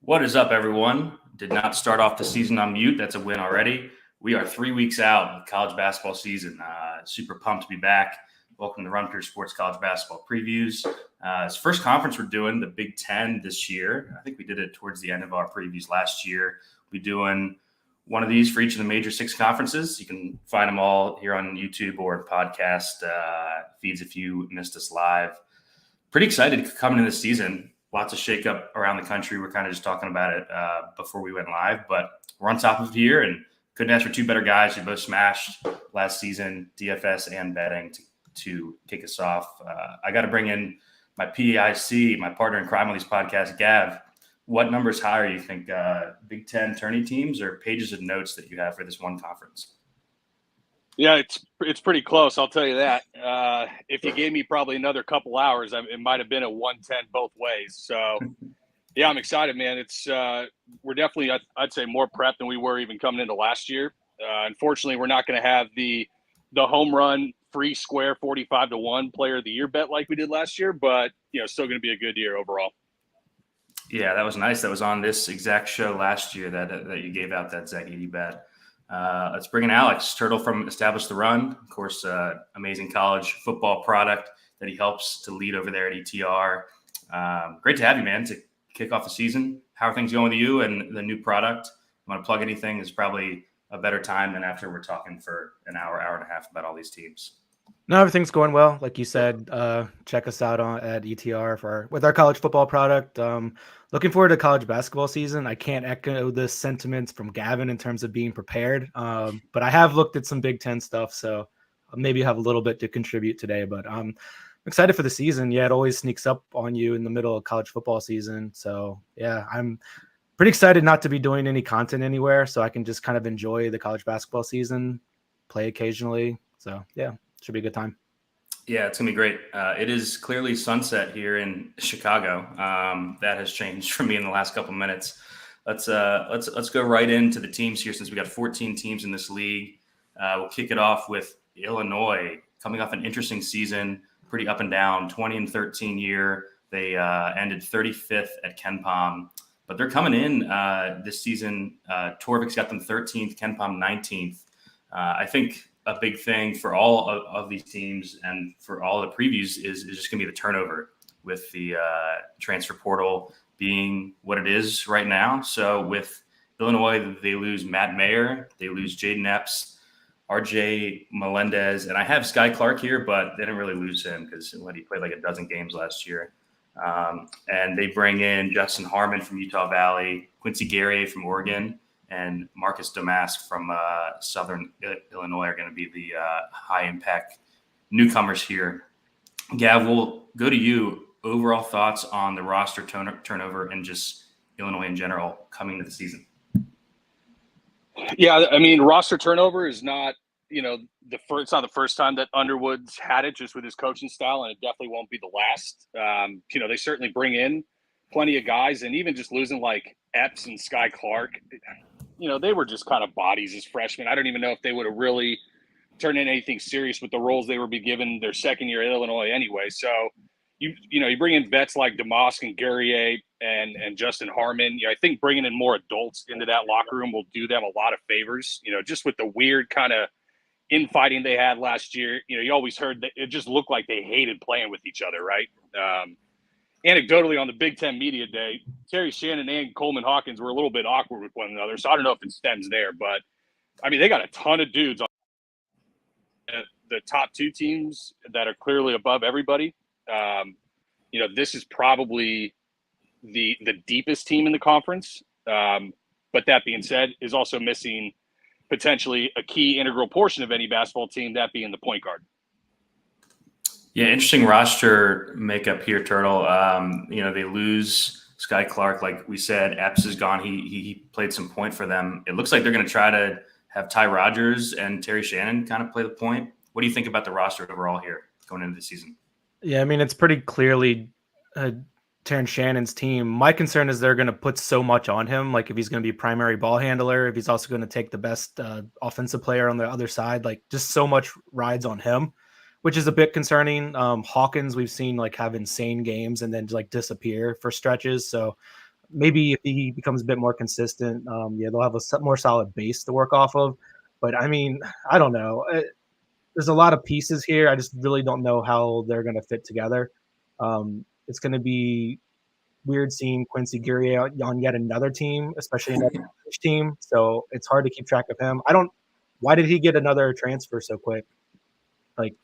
What is up, everyone? Did not start off the season on mute. That's a win already. We are 3 weeks out of college basketball season. Super pumped to be back. Welcome to Run Pure Sports College Basketball Previews. It's the first conference we're doing, the Big Ten this year. I think we did it towards the end of our previews last year. We're doing one of these for each of the major 6 conferences. You can find them all here on YouTube or podcast feeds if you missed us live. Pretty excited coming into the season. Lots of shakeup around the country. We're kind of just talking about it before we went live, but we're on top of it here and couldn't ask for 2 better guys who both smashed last season, DFS and betting, to kick us off. I got to bring in my PIC, my partner in crime on these podcasts, Gav. What numbers higher you think, Big Ten tourney teams or pages of notes that you have for this one conference? Yeah, it's pretty close. I'll tell you that. If you gave me probably another couple hours, it might have been a 110 both ways. So, yeah, I'm excited, man. It's we're definitely, I'd say, more prepped than we were even coming into last year. Unfortunately, we're not going to have the home run free square 45-1 player of the year bet like we did last year, but still going to be a good year overall. Yeah, that was nice. That was on this exact show last year that you gave out that Zach Edey bet. Let's bring in Alex Turtle from Establish the Run. Of course, amazing college football product that he helps to lead over there at ETR. Great to have you, man, to kick off the season. How are things going with you and the new product? You want to plug anything? Is probably a better time than after we're talking for an hour and a half about all these teams. No, everything's going well. Like you said, check us out at ETR with our college football product. Looking forward to college basketball season. I can't echo the sentiments from Gavin in terms of being prepared, but I have looked at some Big Ten stuff, so maybe have a little bit to contribute today. But I'm excited for the season. Yeah, it always sneaks up on you in the middle of college football season. So yeah, I'm pretty excited not to be doing any content anywhere, so I can just kind of enjoy the college basketball season, play occasionally. So yeah. Should be a good time. Yeah, it's gonna be great. It is clearly sunset here in Chicago. That has changed for me in the last couple of minutes. Let's go right into the teams here since we got 14 teams in this league. We'll kick it off with Illinois coming off an interesting season, pretty up and down, 20-13 year. They ended 35th at KenPom, but they're coming in this season. Torvik's got them 13th, KenPom 19th. I think a big thing for all of these teams and for all the previews is just going to be the turnover with the transfer portal being what it is right now. So with Illinois, they lose Matt Mayer, they lose Jaden Epps, RJ Melendez, and I have Sky Clark here, but they didn't really lose him because he played like a dozen games last year. And they bring in Justin Harmon from Utah Valley, Quincy Guerrier from Oregon, and Marcus Damask from Southern Illinois are going to be the high-impact newcomers here. Gav, we'll go to you. Overall thoughts on the roster turnover and just Illinois in general coming to the season? Yeah, I mean, roster turnover is not, it's not the first time that Underwood's had it just with his coaching style, and it definitely won't be the last. They certainly bring in plenty of guys, and even just losing like Epps and Sky Clark, they were just kind of bodies as freshmen. I don't even know if they would have really turned in anything serious with the roles they were be given their second year at Illinois anyway. So, you bring in vets like Damask and Guerrier and Justin Harmon. I think bringing in more adults into that locker room will do them a lot of favors. Just with the weird kind of infighting they had last year, you always heard that it just looked like they hated playing with each other, right? Anecdotally, on the Big Ten Media Day, Terry Shannon and Coleman Hawkins were a little bit awkward with one another. So I don't know if it stems there, but I mean, they got a ton of dudes on the top 2 teams that are clearly above everybody. This is probably the deepest team in the conference. But that being said, is also missing potentially a key integral portion of any basketball team, that being the point guard. Yeah, interesting roster makeup here, Turtle. They lose Sky Clark, like we said. Epps is gone. He played some point for them. It looks like they're going to try to have Ty Rodgers and Terry Shannon kind of play the point. What do you think about the roster overall here going into the season? Yeah, I mean, it's pretty clearly Terrence Shannon's team. My concern is they're going to put so much on him. Like if he's going to be primary ball handler, if he's also going to take the best offensive player on the other side, like just so much rides on him, which is a bit concerning. Hawkins, we've seen like have insane games and then like disappear for stretches. So maybe if he becomes a bit more consistent, they'll have a more solid base to work off of. But I mean, I don't know. There's a lot of pieces here. I just really don't know how they're going to fit together. It's going to be weird seeing Quincy Guerrier on yet another team, especially another team. So it's hard to keep track of him. Why did he get another transfer so quick?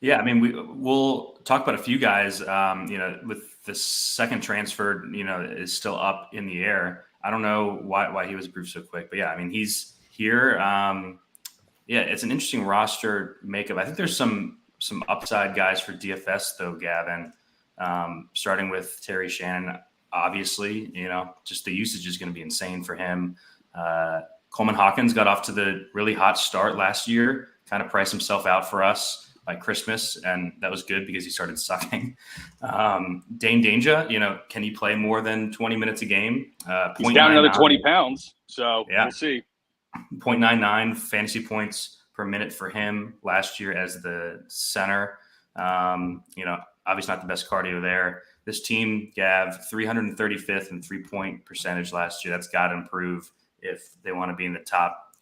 Yeah, I mean, we'll talk about a few guys, with the second transfer, is still up in the air. I don't know why he was approved so quick, but yeah, I mean, he's here. Yeah, it's an interesting roster makeup. I think there's some upside guys for DFS though, Gavin, starting with Terry Shannon. Obviously, just the usage is going to be insane for him. Coleman Hawkins got off to the really hot start last year, kind of priced himself out for us by Christmas, and that was good because he started sucking. Dane Danger, can he play more than 20 minutes a game? He's down another 20 pounds, so yeah. We'll see. 0.99 fantasy points per minute for him last year as the center. Obviously not the best cardio there. This team, Gav, 335th in 3-point percentage last year. That's got to improve if they want to be in the top,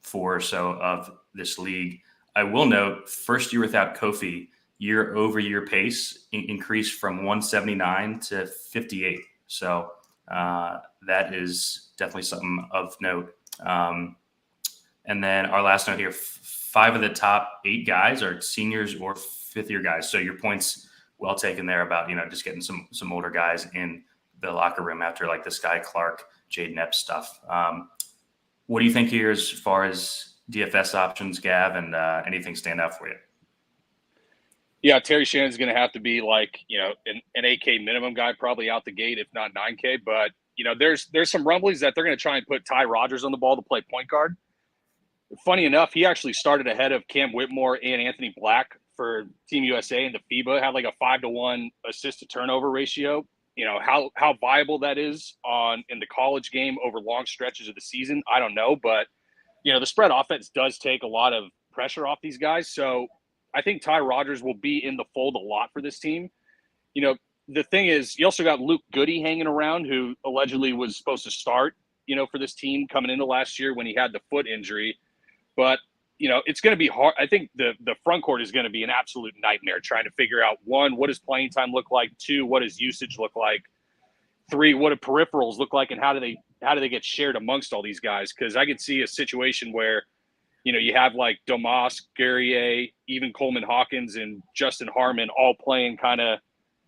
4 or so of this league. I will note, first year without Kofi, year-over-year pace increased from 179 to 58. So that is definitely something of note. And then our last note here, 5 of the top 8 guys are seniors or fifth-year guys. So your point's well taken there about, just getting some older guys in the locker room after like the Sky Clark, Jaden Epps stuff. What do you think here as far as DFS options, Gav, and anything stand out for you? Yeah, Terry Shannon's going to have to be like, an 8K minimum guy, probably out the gate, if not 9K. But, there's some rumblings that they're going to try and put Ty Rodgers on the ball to play point guard. Funny enough, he actually started ahead of Cam Whitmore and Anthony Black for Team USA, and the FIBA had like a 5-to-1 assist to turnover ratio. How viable that is in the college game over long stretches of the season, I don't know. But, the spread offense does take a lot of pressure off these guys. So I think Ty Rodgers will be in the fold a lot for this team. The thing is, you also got Luke Goody hanging around, who allegedly was supposed to start, for this team coming into last year when he had the foot injury. But, it's going to be hard. I think the front court is going to be an absolute nightmare trying to figure out, 1, what does playing time look like? 2, what does usage look like? 3, what do peripherals look like, and how do they get shared amongst all these guys? Because I could see a situation where, you have like Domas, Guerrier, even Coleman Hawkins and Justin Harmon all playing kind of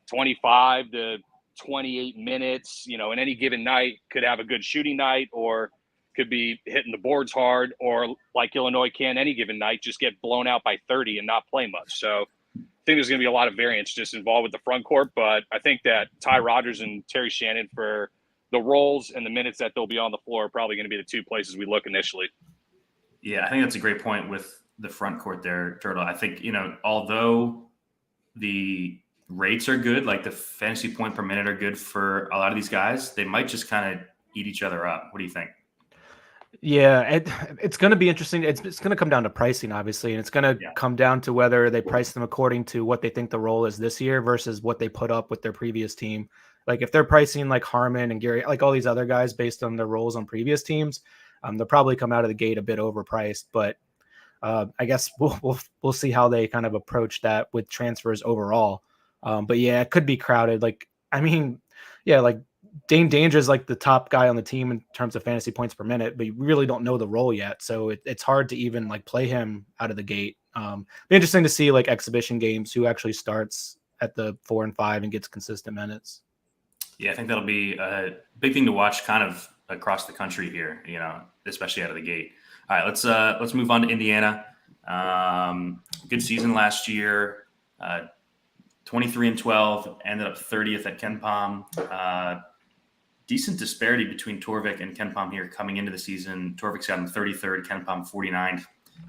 25 to 28 minutes, in any given night. Could have a good shooting night, or could be hitting the boards hard, or like Illinois can any given night, just get blown out by 30 and not play much. So I think there's going to be a lot of variance just involved with the front court. But I think that Ty Rodgers and Terry Shannon, for the roles and the minutes that they'll be on the floor, are probably going to be the 2 places we look initially. Yeah, I think that's a great point with the front court there, Turtle. I think, although the rates are good, like the fantasy point per minute are good for a lot of these guys, they might just kind of eat each other up. What do you think? Yeah, it's going to be interesting. It's going to come down to pricing, obviously, and it's going to come down to whether they price them according to what they think the role is this year versus what they put up with their previous team. Like if they're pricing like Harmon and Gary, like all these other guys based on their roles on previous teams, they'll probably come out of the gate a bit overpriced. But I guess we'll see how they kind of approach that with transfers overall. But yeah, it could be crowded. Like Dane Danger is like the top guy on the team in terms of fantasy points per minute, but you really don't know the role yet. So it's hard to even like play him out of the gate. Be interesting to see like exhibition games, who actually starts at the 4 and 5 and gets consistent minutes. Yeah, I think that'll be a big thing to watch kind of across the country here, especially out of the gate. All right, let's move on to Indiana. Good season last year, 23-12, ended up 30th at KenPom. Decent disparity between Torvik and KenPom here coming into the season. Torvik's got him 33rd, KenPom 49th.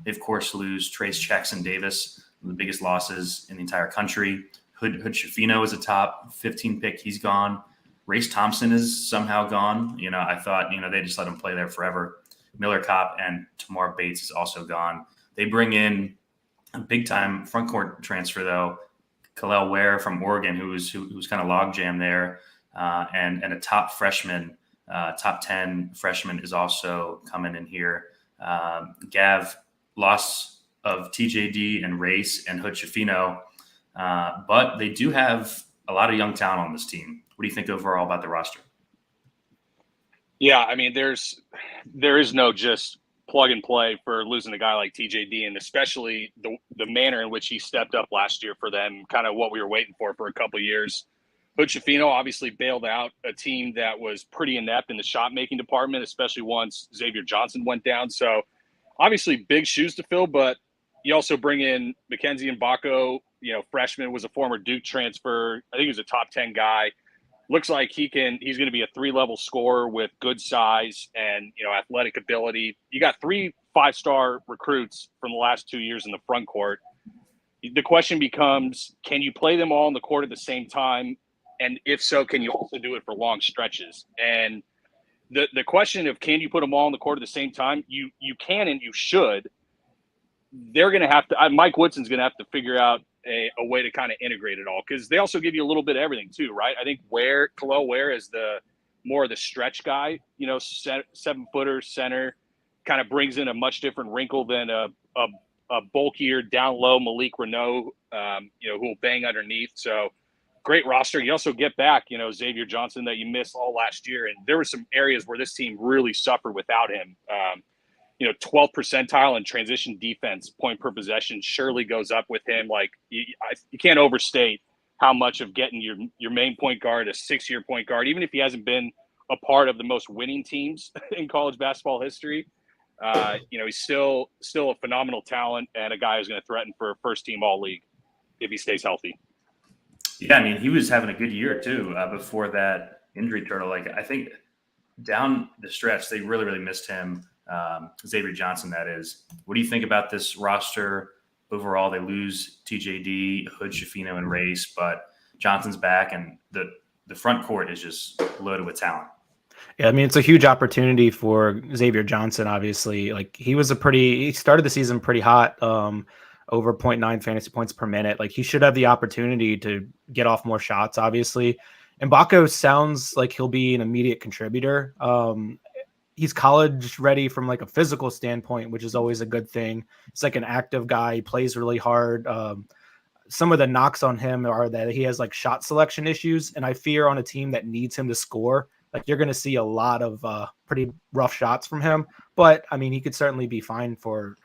They, of course, lose Trace Jackson Davis, one of the biggest losses in the entire country. Hood Schifino is a top 15 pick. He's gone. Race Thompson is somehow gone. I thought, they just let him play there forever. Miller Kopp and Tamar Bates is also gone. They bring in a big-time front court transfer, though, Kalel Ware from Oregon, who's kind of logjam there. and a top freshman, top 10 freshman is also coming in here. Gav, loss of TJD and Race and Hood Shafino, but they do have a lot of young talent on this team. What do you think overall about the roster? Yeah, I mean, there is no just plug and play for losing a guy like TJD, and especially the manner in which he stepped up last year for them, kind of what we were waiting for a couple of years. Hood Shafino obviously bailed out a team that was pretty inept in the shot-making department, especially once Xavier Johnson went down. So obviously big shoes to fill, but you also bring in Mackenzie Mbako, freshman, was a former Duke transfer. I think he was a top 10 guy. Looks like he's going to be a 3-level scorer with good size and, athletic ability. You got 3 5-star recruits from the last 2 years in the front court. The question becomes, can you play them all on the court at the same time? And if so, can you also do it for long stretches? And the question of, can you put them all on the court at the same time? You can, and you should. They're going to have to, Mike Woodson's going to have to figure out a way to kind of integrate it all, because they also give you a little bit of everything too, right? I think Khalil Ware is more of the stretch guy, 7-footer center, kind of brings in a much different wrinkle than a bulkier down low Malik Renault, who will bang underneath. So great roster. You also get back, Xavier Johnson that you missed all last year, and there were some areas where this team really suffered without him. 12th percentile in transition defense, point per possession surely goes up with him. Like you can't overstate how much of getting your main point guard, a 6-year point guard, even if he hasn't been a part of the most winning teams in college basketball history. He's still a phenomenal talent and a guy who's going to threaten for first team all league if he stays healthy. Yeah, I mean, he was having a good year too before that injury turtle. Like, I think down the stretch, they really, really missed him. Xavier Johnson, that is. What do you think about this roster overall? They lose TJD, Hood, Shafino, and Race, but Johnson's back, and the front court is just loaded with talent. Yeah, I mean, it's a huge opportunity for Xavier Johnson, obviously. Like, he started the season pretty hot, over 0.9 fantasy points per minute. Like, he should have the opportunity to get off more shots, obviously. And Mbako sounds like he'll be an immediate contributor. He's college ready from like a physical standpoint, which is always a good thing. He's like an active guy. He plays really hard. Some of the knocks on him are that he has like shot selection issues. And I fear on a team that needs him to score, like you're going to see a lot of pretty rough shots from him. But I mean, he could certainly be fine for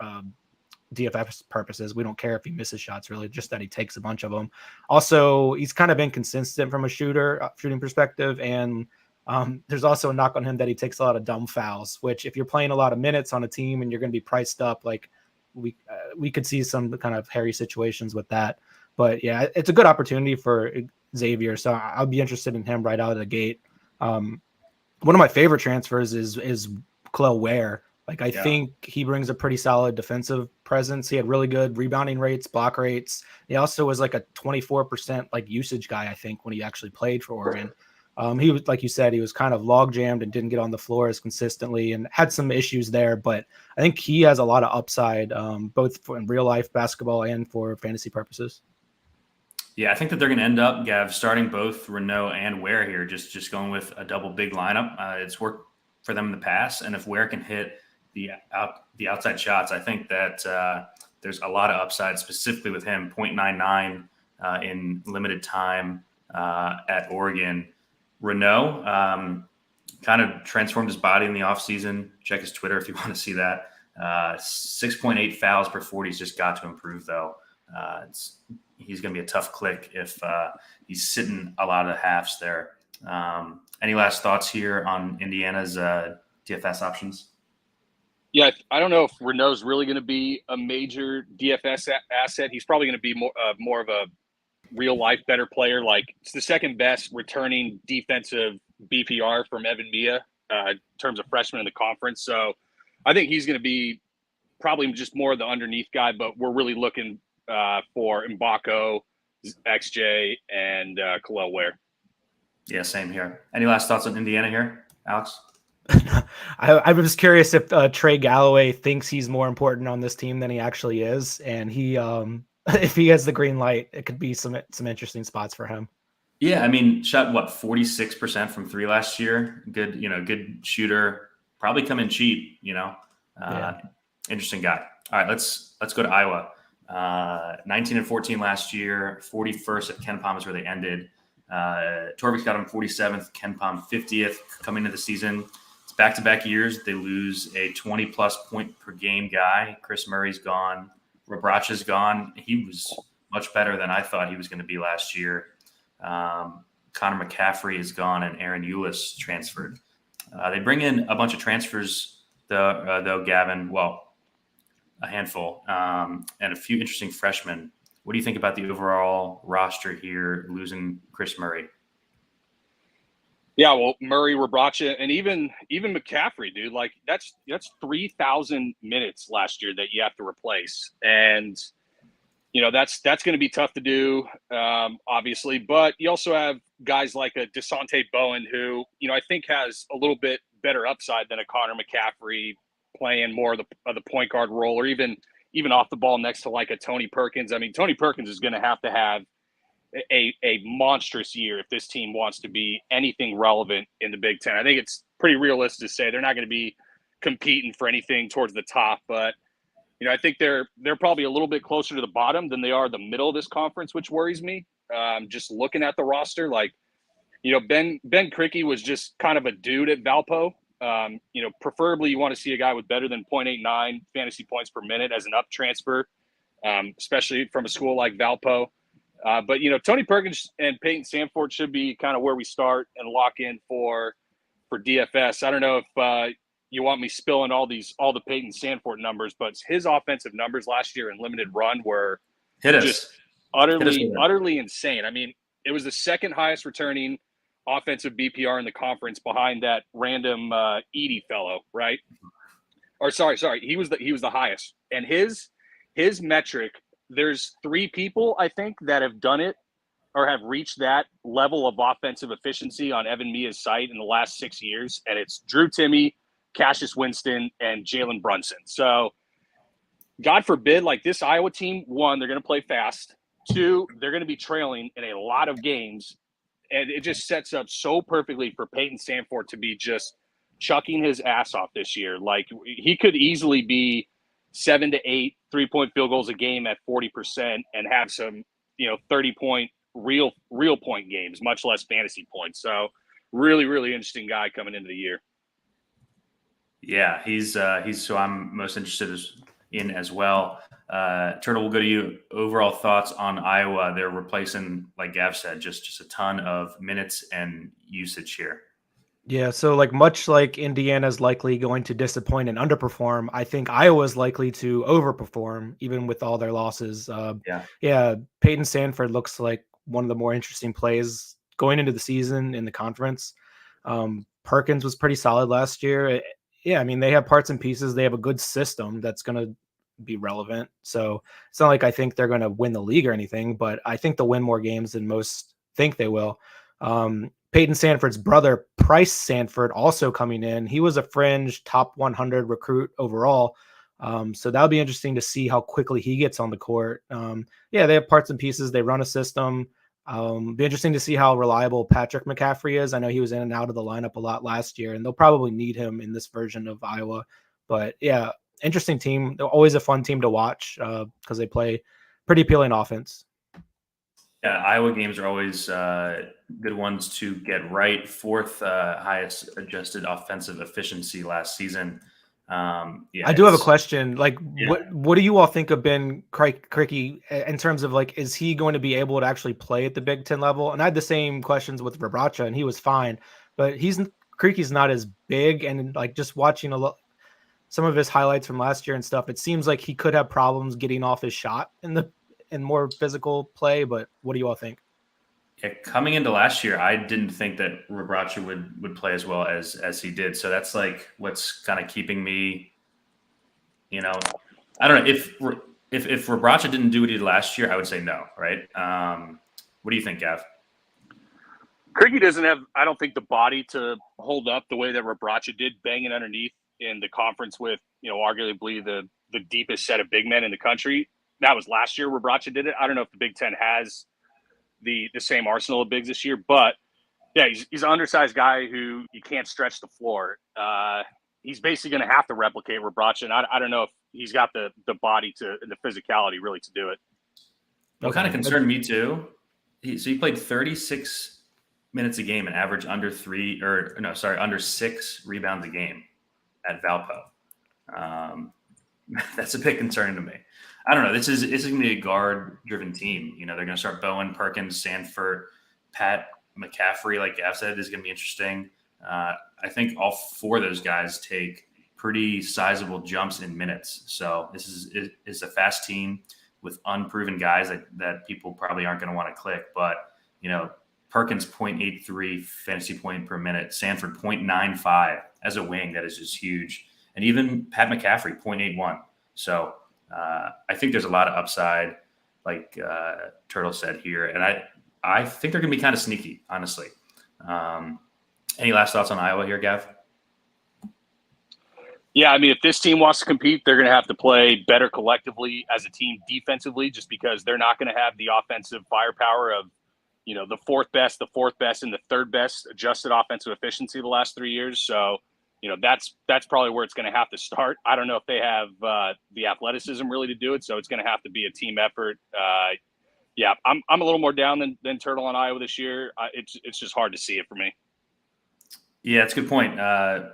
DFS purposes. We don't care if he misses shots, really, just that he takes a bunch of them. Also, he's kind of inconsistent from a shooting perspective. And there's also a knock on him that he takes a lot of dumb fouls, which if you're playing a lot of minutes on a team and you're going to be priced up, like we could see some kind of hairy situations with that. But yeah, it's a good opportunity for Xavier. So I'll be interested in him right out of the gate. One of my favorite transfers is Khalil Ware. Like, I think he brings a pretty solid defensive presence. He had really good rebounding rates, block rates. He also was like a 24% like usage guy, I think, when he actually played for Oregon. He was, like you said, he was kind of log jammed and didn't get on the floor as consistently and had some issues there. But I think he has a lot of upside, both in real life basketball and for fantasy purposes. Yeah, I think that they're going to end up, Gav, starting both Renault and Ware here, just going with a double big lineup. It's worked for them in the past, and if Ware can hit the outside shots, I think that there's a lot of upside, specifically with him, 0.99 in limited time at Oregon. Renault kind of transformed his body in the offseason. Check his Twitter if you want to see that. 6.8 fouls per 40. He's just got to improve, though. He's going to be a tough click if he's sitting a lot of the halves there. Any last thoughts here on Indiana's DFS options? Yeah, I don't know if Renault's really going to be a major DFS asset. He's probably going to be more of a real-life better player. Like, it's the second best returning defensive BPR from Evan Mia in terms of freshman in the conference. So I think he's going to be probably just more of the underneath guy, but we're really looking for Mbako, XJ, and Khalil Ware. Yeah, same here. Any last thoughts on Indiana here, Alex? I was curious if Trey Galloway thinks he's more important on this team than he actually is, and he if he has the green light, it could be some interesting spots for him. Yeah, I mean, shot what 46% from three last year. Good, good shooter. Probably come in cheap. Yeah. Uh, interesting guy. All right, let's go to Iowa. 19-14 last year. 41st at Ken Palm is where they ended. Torvik's got him 47th. Ken Palm 50th coming into the season. It's back-to-back years. They lose a 20-plus point per game guy. Chris Murray's gone. Rebracha's gone. He was much better than I thought he was going to be last year. Connor McCaffrey is gone and Aaron Eulis transferred. They bring in a bunch of transfers, though, Gavin. Well, a handful, and a few interesting freshmen. What do you think about the overall roster here, losing Chris Murray? Yeah, well, Murray, Rebracha, and even McCaffrey, dude. Like that's 3,000 minutes last year that you have to replace, and that's going to be tough to do, obviously. But you also have guys like a Desante Bowen, who I think has a little bit better upside than a Connor McCaffrey, playing more of the point guard role, or even off the ball next to like a Tony Perkins. I mean, Tony Perkins is going to have a monstrous year if this team wants to be anything relevant in the Big Ten. I think it's pretty realistic to say they're not going to be competing for anything towards the top, but I think they're probably a little bit closer to the bottom than they are the middle of this conference, which worries me. Just looking at the roster, like Ben Krikke was just kind of a dude at Valpo. Preferably you want to see a guy with better than 0.89 fantasy points per minute as an up transfer, especially from a school like Valpo. But Tony Perkins and Peyton Sandfort should be kind of where we start and lock in for DFS. I don't know if you want me spilling all the Peyton Sandfort numbers, but his offensive numbers last year in limited run were just utterly insane. I mean, it was the second highest returning offensive BPR in the conference behind that random Edey fellow, right? Or sorry, he was the highest. And his metric, there's three people I think that have done it or have reached that level of offensive efficiency on Evan Mia's site in the last 6 years, and it's Drew Timme, Cassius Winston, and Jalen Brunson. So God forbid, like this Iowa team, one, they're going to play fast. Two, they're going to be trailing in a lot of games. And it just sets up so perfectly for Peyton Sandfort to be just chucking his ass off this year. Like he could easily be 7 to 8 3-point field goals a game at 40% and have some, 30-point real point games, much less fantasy points. So really, really interesting guy coming into the year. Yeah, he's who I'm most interested in as well. Turtle, we'll go to you. Overall thoughts on Iowa? They're replacing, like Gav said, just a ton of minutes and usage here. Yeah, so much like Indiana's likely going to disappoint and underperform, I think Iowa's likely to overperform, even with all their losses. Yeah, Peyton Sandfort looks like one of the more interesting plays going into the season in the conference. Perkins was pretty solid last year. Yeah, I mean, they have parts and pieces. They have a good system that's going to be relevant. So it's not like I think they're going to win the league or anything, but I think they'll win more games than most think they will. Peyton Sandfort's brother, Price Sandfort, also coming in. He was a fringe top 100 recruit overall. So that'll be interesting to see how quickly he gets on the court. Yeah, they have parts and pieces. They run a system. Be interesting to see how reliable Patrick McCaffrey is. I know he was in and out of the lineup a lot last year, and they'll probably need him in this version of Iowa. But yeah, interesting team. They're always a fun team to watch because they play pretty appealing offense. Yeah, Iowa games are always good ones to get right. Fourth highest adjusted offensive efficiency last season. I do have a question. What do you all think of Ben Krikke in terms of is he going to be able to actually play at the Big Ten level? And I had the same questions with Rebracha, and he was fine, but Krikke's not as big. And just watching some of his highlights from last year and stuff, it seems like he could have problems getting off his shot in more physical play. But what do you all think? Yeah, coming into last year, I didn't think that Rebracha would play as well as he did. So that's what's kind of keeping me, I don't know if Rebracha didn't do what he did last year, I would say no. Right. What do you think, Gav? Krikke doesn't have, I don't think, the body to hold up the way that Rebracha did, banging underneath in the conference with, arguably the deepest set of big men in the country. That was last year Rebracha did it. I don't know if the Big Ten has the same arsenal of bigs this year. But yeah, he's an undersized guy who you can't stretch the floor. He's basically going to have to replicate Rebraca, and I don't know if he's got the body the physicality really to do it. What kind of concerned me too. He played 36 minutes a game and averaged under 6 rebounds a game at Valpo. That's a bit concerning to me. I don't know. This is going to be a guard-driven team. They're going to start Bowen, Perkins, Sanford, Pat McCaffrey. Like Gav said, is going to be interesting. I think all 4 of those guys take pretty sizable jumps in minutes. So this is a fast team with unproven guys that people probably aren't going to want to click. But, Perkins 0.83 fantasy point per minute, Sanford 0.95 as a wing. That is just huge. And even Pat McCaffrey 0.81. So I think there's a lot of upside, like Turtle said here. And I think they're going to be kind of sneaky, honestly. Any last thoughts on Iowa here, Gav? Yeah, I mean, if this team wants to compete, they're going to have to play better collectively as a team defensively, just because they're not going to have the offensive firepower of, the fourth best, and the third best adjusted offensive efficiency the last 3 years. So, that's probably where it's going to have to start. I don't know if they have the athleticism really to do it, so it's going to have to be a team effort. Yeah, I'm a little more down than Turtle on Iowa this year. It's just hard to see it for me. Yeah, it's a good point.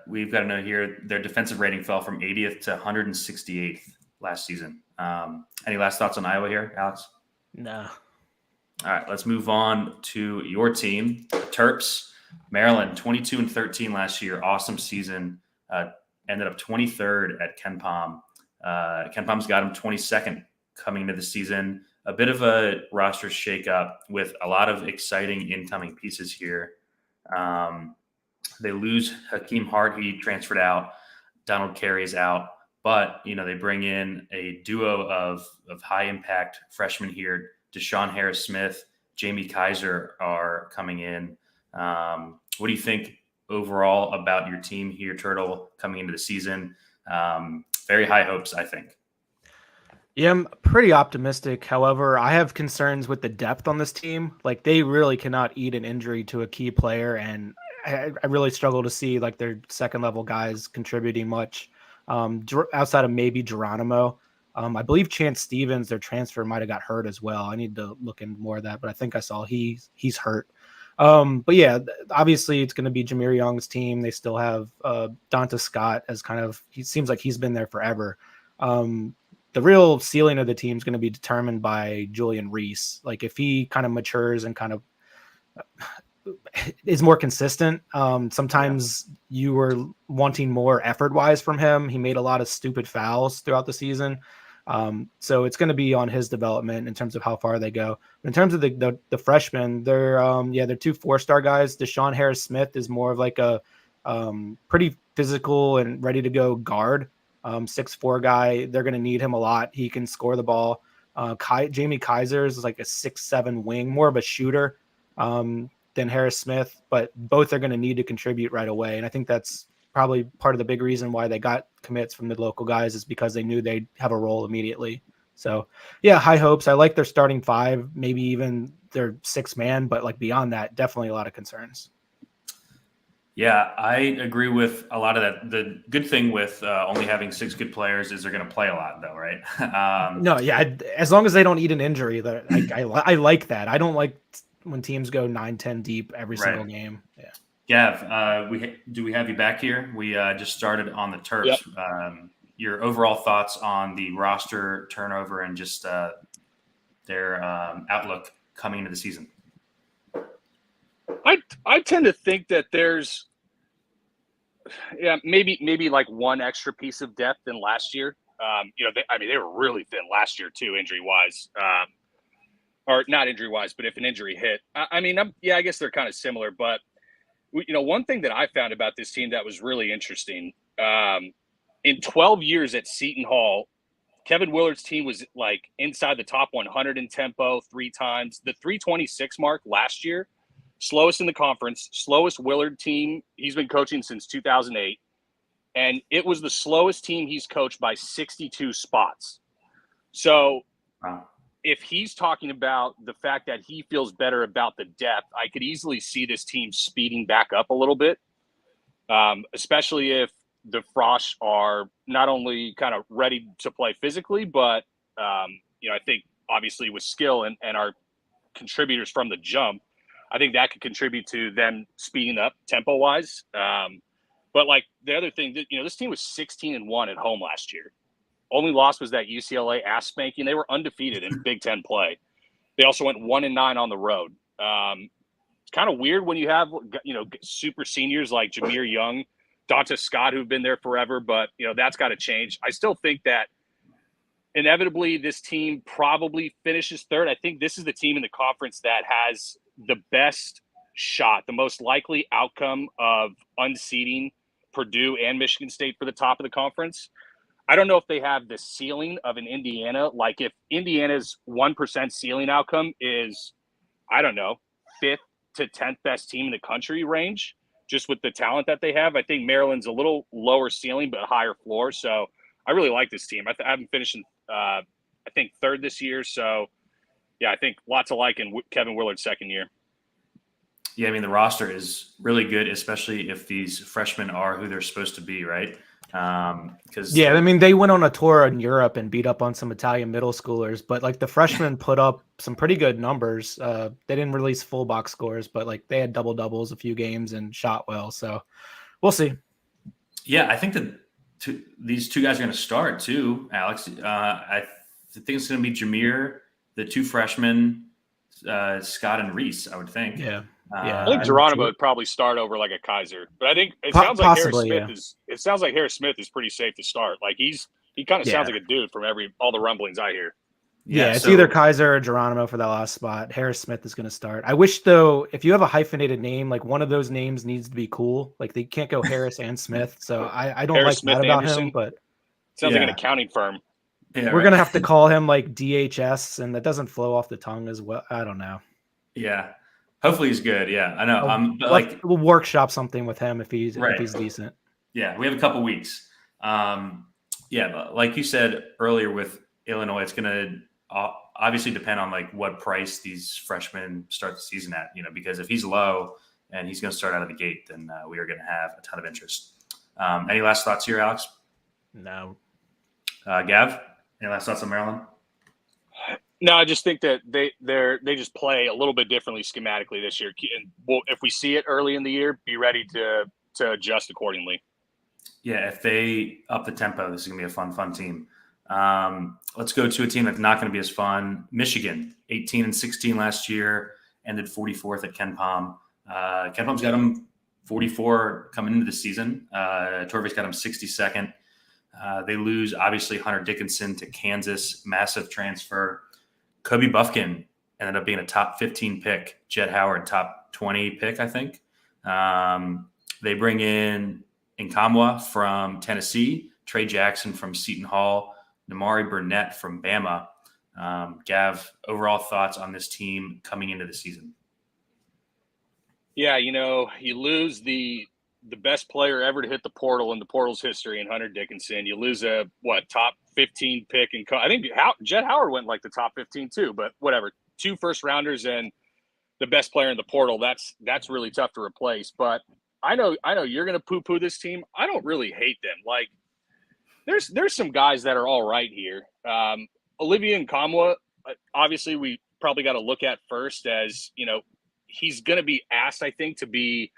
We've got to know here their defensive rating fell from 80th to 168th last season. Any last thoughts on Iowa here, Alex? No. All right, let's move on to your team, the Terps. Maryland, 22-13 last year. Awesome season. Ended up 23rd at KenPom. KenPom's got him 22nd coming into the season. A bit of a roster shakeup with a lot of exciting incoming pieces here. They lose Hakeem Hart. He transferred out. Donald Carey is out. But, they bring in a duo of high-impact freshmen here. Deshaun Harris-Smith, Jamie Kaiser are coming in. What do you think overall about your team here, Turtle, coming into the season? Very high hopes, I think. Yeah, I'm pretty optimistic. However, I have concerns with the depth on this team. Like, they really cannot eat an injury to a key player, and I really struggle to see like their second level guys contributing much outside of maybe Geronimo. I believe Chance Stevens, their transfer, might have got hurt as well. I need to look into more of that, but I think I saw he's hurt. But yeah, obviously it's going to be Jameer Young's team. They still have Donta Scott as he seems like he's been there forever. The real ceiling of the team is going to be determined by Julian Reese. Like if he kind of matures and kind of is more consistent. Sometimes you were wanting more effort wise from him. He made a lot of stupid fouls throughout the season. So it's going to be on his development in terms of how far they go. In terms of the freshmen, they're 2 4-star guys. Deshaun Harris-Smith is more of like a pretty physical and ready to go guard, 6'4" guy. They're going to need him a lot. He can score the ball. Jamie Kaiser is like a 6'7" wing, more of a shooter than Harris-Smith, but both are going to need to contribute right away. And I think that's probably part of the big reason why they got commits from the local guys is because they knew they'd have a role immediately. So yeah, high hopes. I like their starting 5, maybe even their 6 man, but like beyond that, definitely a lot of concerns. Yeah, I agree with a lot of that. The good thing with only having 6 good players is they're going to play a lot though, right? No, yeah. As long as they don't eat an injury, I like that. I don't like when teams go 9-10 deep every single game. Yeah. Gav, we have you back here? We just started on the Terps. Yep. Your overall thoughts on the roster turnover and just their outlook coming into the season? I tend to think that there's maybe like one extra piece of depth than last year. They were really thin last year too, injury wise. Or not injury wise, but if an injury hit, I guess they're kind of similar. But one thing that I found about this team that was really interesting, in 12 years at Seton Hall, Kevin Willard's team was like inside the top 100 in tempo 3 times. The 326 mark last year, slowest in the conference, slowest Willard team he's been coaching since 2008, and it was the slowest team he's coached by 62 spots. So. Wow. if he's talking about the fact that he feels better about the depth, I could easily see this team speeding back up a little bit, especially if the Frosh are not only kind of ready to play physically, but, I think obviously with skill and our contributors from the jump, I think that could contribute to them speeding up tempo-wise. But, like, the other thing, this team was 16-1 at home last year. Only loss was that UCLA ass spanking. They were undefeated in Big Ten play. They also went 1-9 on the road. It's kind of weird when you have, super seniors like Jameer Young, Donta Scott, who've been there forever, but, that's got to change. I still think that inevitably this team probably finishes third. I think this is the team in the conference that has the best shot, the most likely outcome of unseating Purdue and Michigan State for the top of the conference. I don't know if they have the ceiling of an Indiana. Like, if Indiana's 1% ceiling outcome is, I don't know, 5th to 10th best team in the country range, just with the talent that they have, I think Maryland's a little lower ceiling but higher floor. So I really like this team. I haven't finished in, I think, third this year. So, yeah, I think lots of like in Kevin Willard's second year. Yeah, I mean, the roster is really good, especially if these freshmen are who they're supposed to be, right? They went on a tour in Europe and beat up on some Italian middle schoolers, but like the freshmen put up some pretty good numbers. They didn't release full box scores, but like they had double doubles a few games and shot well. So we'll see. Yeah, I think that these two guys are going to start too, Alex. I think it's going to be Jameer, the two freshmen, Scott and Reese, I would think. Yeah. I think Geronimo would probably start over like a Kaiser, but I think it sounds like Harris Smith is pretty safe to start. Like he kind of sounds like a dude from all the rumblings I hear. Yeah, it's either Kaiser or Geronimo for that last spot. Harris Smith is going to start. I wish, though, if you have a hyphenated name, like one of those names needs to be cool. Like they can't go Harris and Smith. So I don't Harris like Smith that about Anderson. him. But sounds like an accounting firm. Yeah, we're going to have to call him like DHS, and that doesn't flow off the tongue as well. I don't know. Yeah. Hopefully he's good. Yeah, I know. But we'll workshop something with him if he's decent. Yeah, we have a couple weeks. But like you said earlier with Illinois, it's going to obviously depend on like what price these freshmen start the season at. Because if he's low and he's going to start out of the gate, then we are going to have a ton of interest. Any last thoughts here, Alex? No. Gav, any last thoughts on Maryland? No, I just think that they just play a little bit differently schematically this year. And if we see it early in the year, be ready to adjust accordingly. Yeah, if they up the tempo, this is going to be a fun team. Let's go to a team that's not going to be as fun. Michigan, 18-16 last year, ended 44th at Ken Pom. Ken Pom's got them 44 coming into the season. Torvey's got them 62nd. They lose, obviously, Hunter Dickinson to Kansas, massive transfer. Kobe Buffkin ended up being a top 15 pick. Jett Howard, top 20 pick, I think. They bring in Nkamwa from Tennessee, Trey Jackson from Seton Hall, Namari Burnett from Bama. Gav, overall thoughts on this team coming into the season? Yeah, you lose the best player ever to hit the portal in the portal's history in Hunter Dickinson. You lose a top 15 pick, and I think Jett Howard went like the top 15 too. But whatever, 2 first rounders and the best player in the portal. That's really tough to replace. But I know you're gonna poo-poo this team. I don't really hate them. Like there's some guys that are all right here. Olivia Nkamwa, obviously we probably got to look at first as he's gonna be asked, I think, to be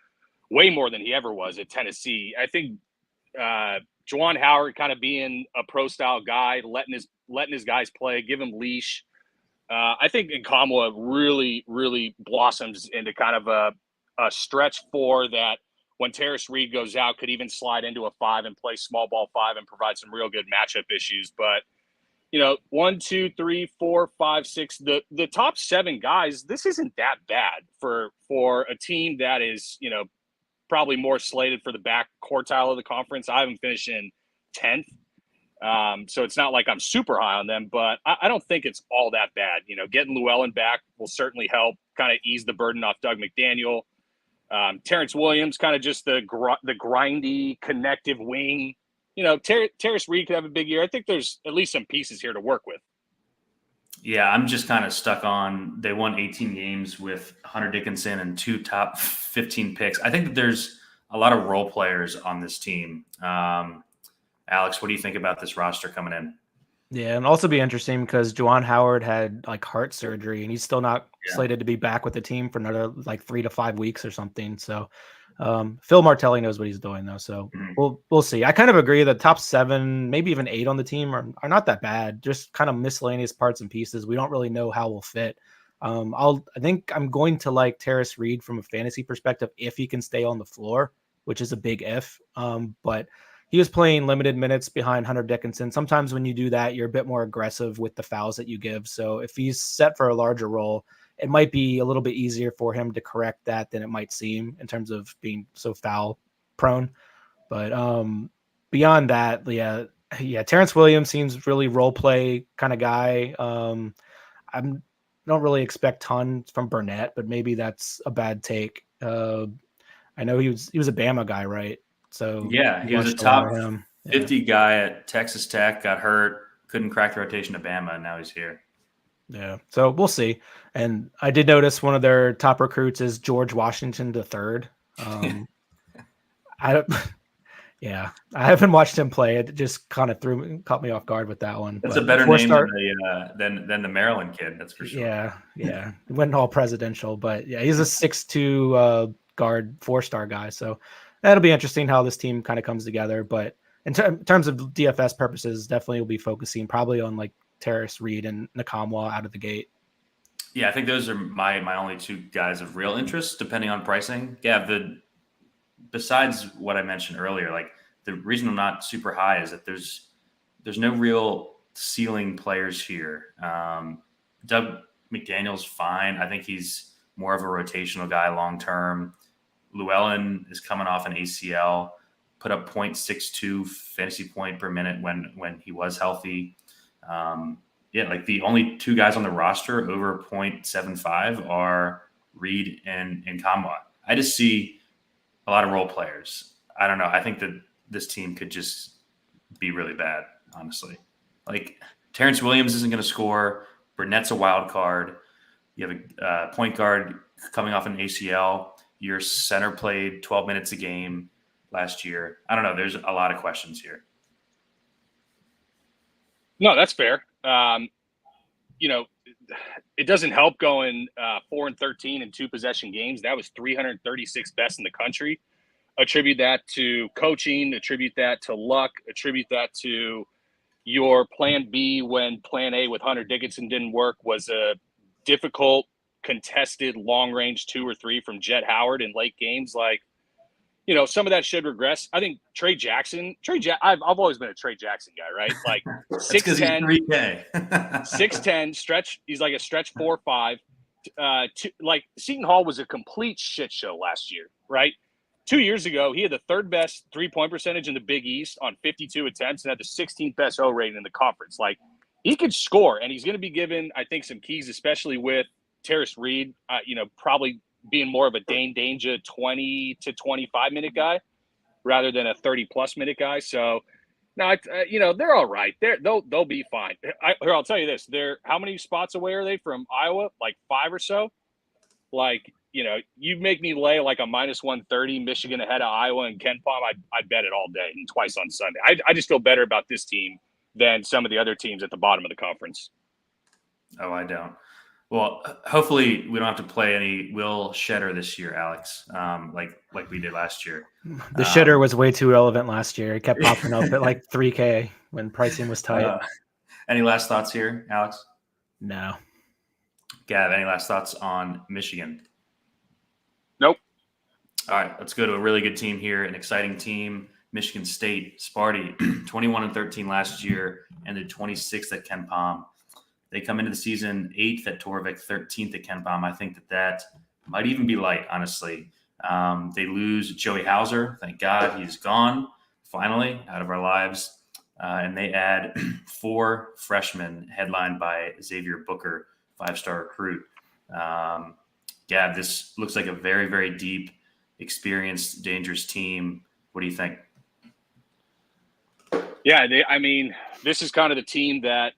way more than he ever was at Tennessee. I think Juwan Howard kind of being a pro-style guy, letting his guys play, give him leash. I think Nkamwa really, really blossoms into kind of a stretch 4 that when Terrace Reed goes out could even slide into a 5 and play small ball 5 and provide some real good matchup issues. But 1, 2, 3, 4, 5, 6, the top 7 guys, this isn't that bad for a team that is, probably more slated for the back quartile of the conference. I haven't finished in 10th. So it's not like I'm super high on them, but I don't think it's all that bad. Getting Llewellyn back will certainly help kind of ease the burden off Doug McDaniel. Terrence Williams, kind of just the grindy, connective wing. Terrace Reed could have a big year. I think there's at least some pieces here to work with. Yeah, I'm just kind of stuck on they won 18 games with Hunter Dickinson and 2 top 15 picks. I think that there's a lot of role players on this team. Alex, what do you think about this roster coming in? Yeah, and also be interesting because Juwan Howard had like heart surgery and he's still not Yeah. slated to be back with the team for another like 3 to 5 weeks or something. So Phil Martelli knows what he's doing though. So we'll see. I kind of agree that top 7, maybe even 8 on the team are not that bad. Just kind of miscellaneous parts and pieces. We don't really know how we'll fit. I think I'm going to like Terrace Reed from a fantasy perspective if he can stay on the floor, which is a big if. But he was playing limited minutes behind Hunter Dickinson. Sometimes when you do that, you're a bit more aggressive with the fouls that you give. So if he's set for a larger role, it might be a little bit easier for him to correct that than it might seem in terms of being so foul prone. But beyond that, yeah, Terrence Williams seems really role play kind of guy. I don't really expect tons from Burnett, but maybe that's a bad take. I know he was a Bama guy, right? So yeah, he was a top 50 guy at Texas Tech, got hurt, couldn't crack the rotation to Bama, and now he's here. Yeah, so we'll see. And I did notice one of their top recruits is George Washington III. I haven't watched him play. It just kind of caught me off guard with that one. That's a better name than the Maryland kid, that's for sure. Yeah. Went all presidential, but yeah, he's a 6'2" guard, 4-star guy. So that'll be interesting how this team kind of comes together. But in terms of DFS purposes, definitely will be focusing probably on like Terrace Reed and Nakamwa out of the gate. Yeah, I think those are my only 2 guys of real interest, depending on pricing. Yeah, besides what I mentioned earlier, like the reason I'm not super high is that there's no real ceiling players here. Doug McDaniel's fine. I think he's more of a rotational guy long term. Llewellyn is coming off an ACL, put up 0.62 fantasy point per minute when he was healthy. Like the only 2 guys on the roster over 0.75 are Reed and Kamwa. I just see a lot of role players. I don't know. I think that this team could just be really bad, honestly. Like Terrence Williams isn't going to score. Burnett's a wild card. You have a point guard coming off an ACL. Your center played 12 minutes a game last year. I don't know. There's a lot of questions here. No, that's fair. It doesn't help going 4-13 in 2 possession games. That was 336 best in the country. Attribute that to coaching, attribute that to luck, attribute that to your plan B when plan A with Hunter Dickinson didn't work was a difficult, contested long range 2 or 3 from Jet Howard in late games. Like, some of that should regress. I think Trey Jackson, I've always been a Trey Jackson guy, right? Like 6'10", 6'10", stretch. He's like a stretch 4-5. Like Seton Hall was a complete shit show last year, right? 2 years ago, he had the 3rd best 3-point percentage in the Big East on 52 attempts and had the 16th best O rating in the conference. Like he could score, and he's going to be given, I think, some keys, especially with Terrace Reed, probably being more of a Dane Danger 20 to 25 minute guy rather than a 30+ minute guy. So now, they're all right. They'll be fine. I'll tell you this: how many spots away are they from Iowa? Like 5 or so. Like, you make me lay like a -130 Michigan ahead of Iowa and Ken Palm. I'd bet it all day and twice on Sunday. I just feel better about this team than some of the other teams at the bottom of the conference. Oh, I don't. Well, hopefully we don't have to play any Will Shedder this year, Alex, like we did last year. The shitter was way too relevant last year. It kept popping up at like 3K when pricing was tight. Any last thoughts here, Alex? No. Gav, any last thoughts on Michigan? Nope. All right, let's go to a really good team here, an exciting team. Michigan State, Sparty, 21-13 last year, ended 26th at Ken Palm. They come into the season 8th at Torvik, 13th at Ken Palm. I think that might even be light, honestly. They lose Joey Hauser. Thank God he's gone, finally, out of our lives. And they add 4 freshmen headlined by Xavier Booker, 5-star recruit. Gab, this looks like a very, very deep, experienced, dangerous team. What do you think? Yeah, this is kind of the team that,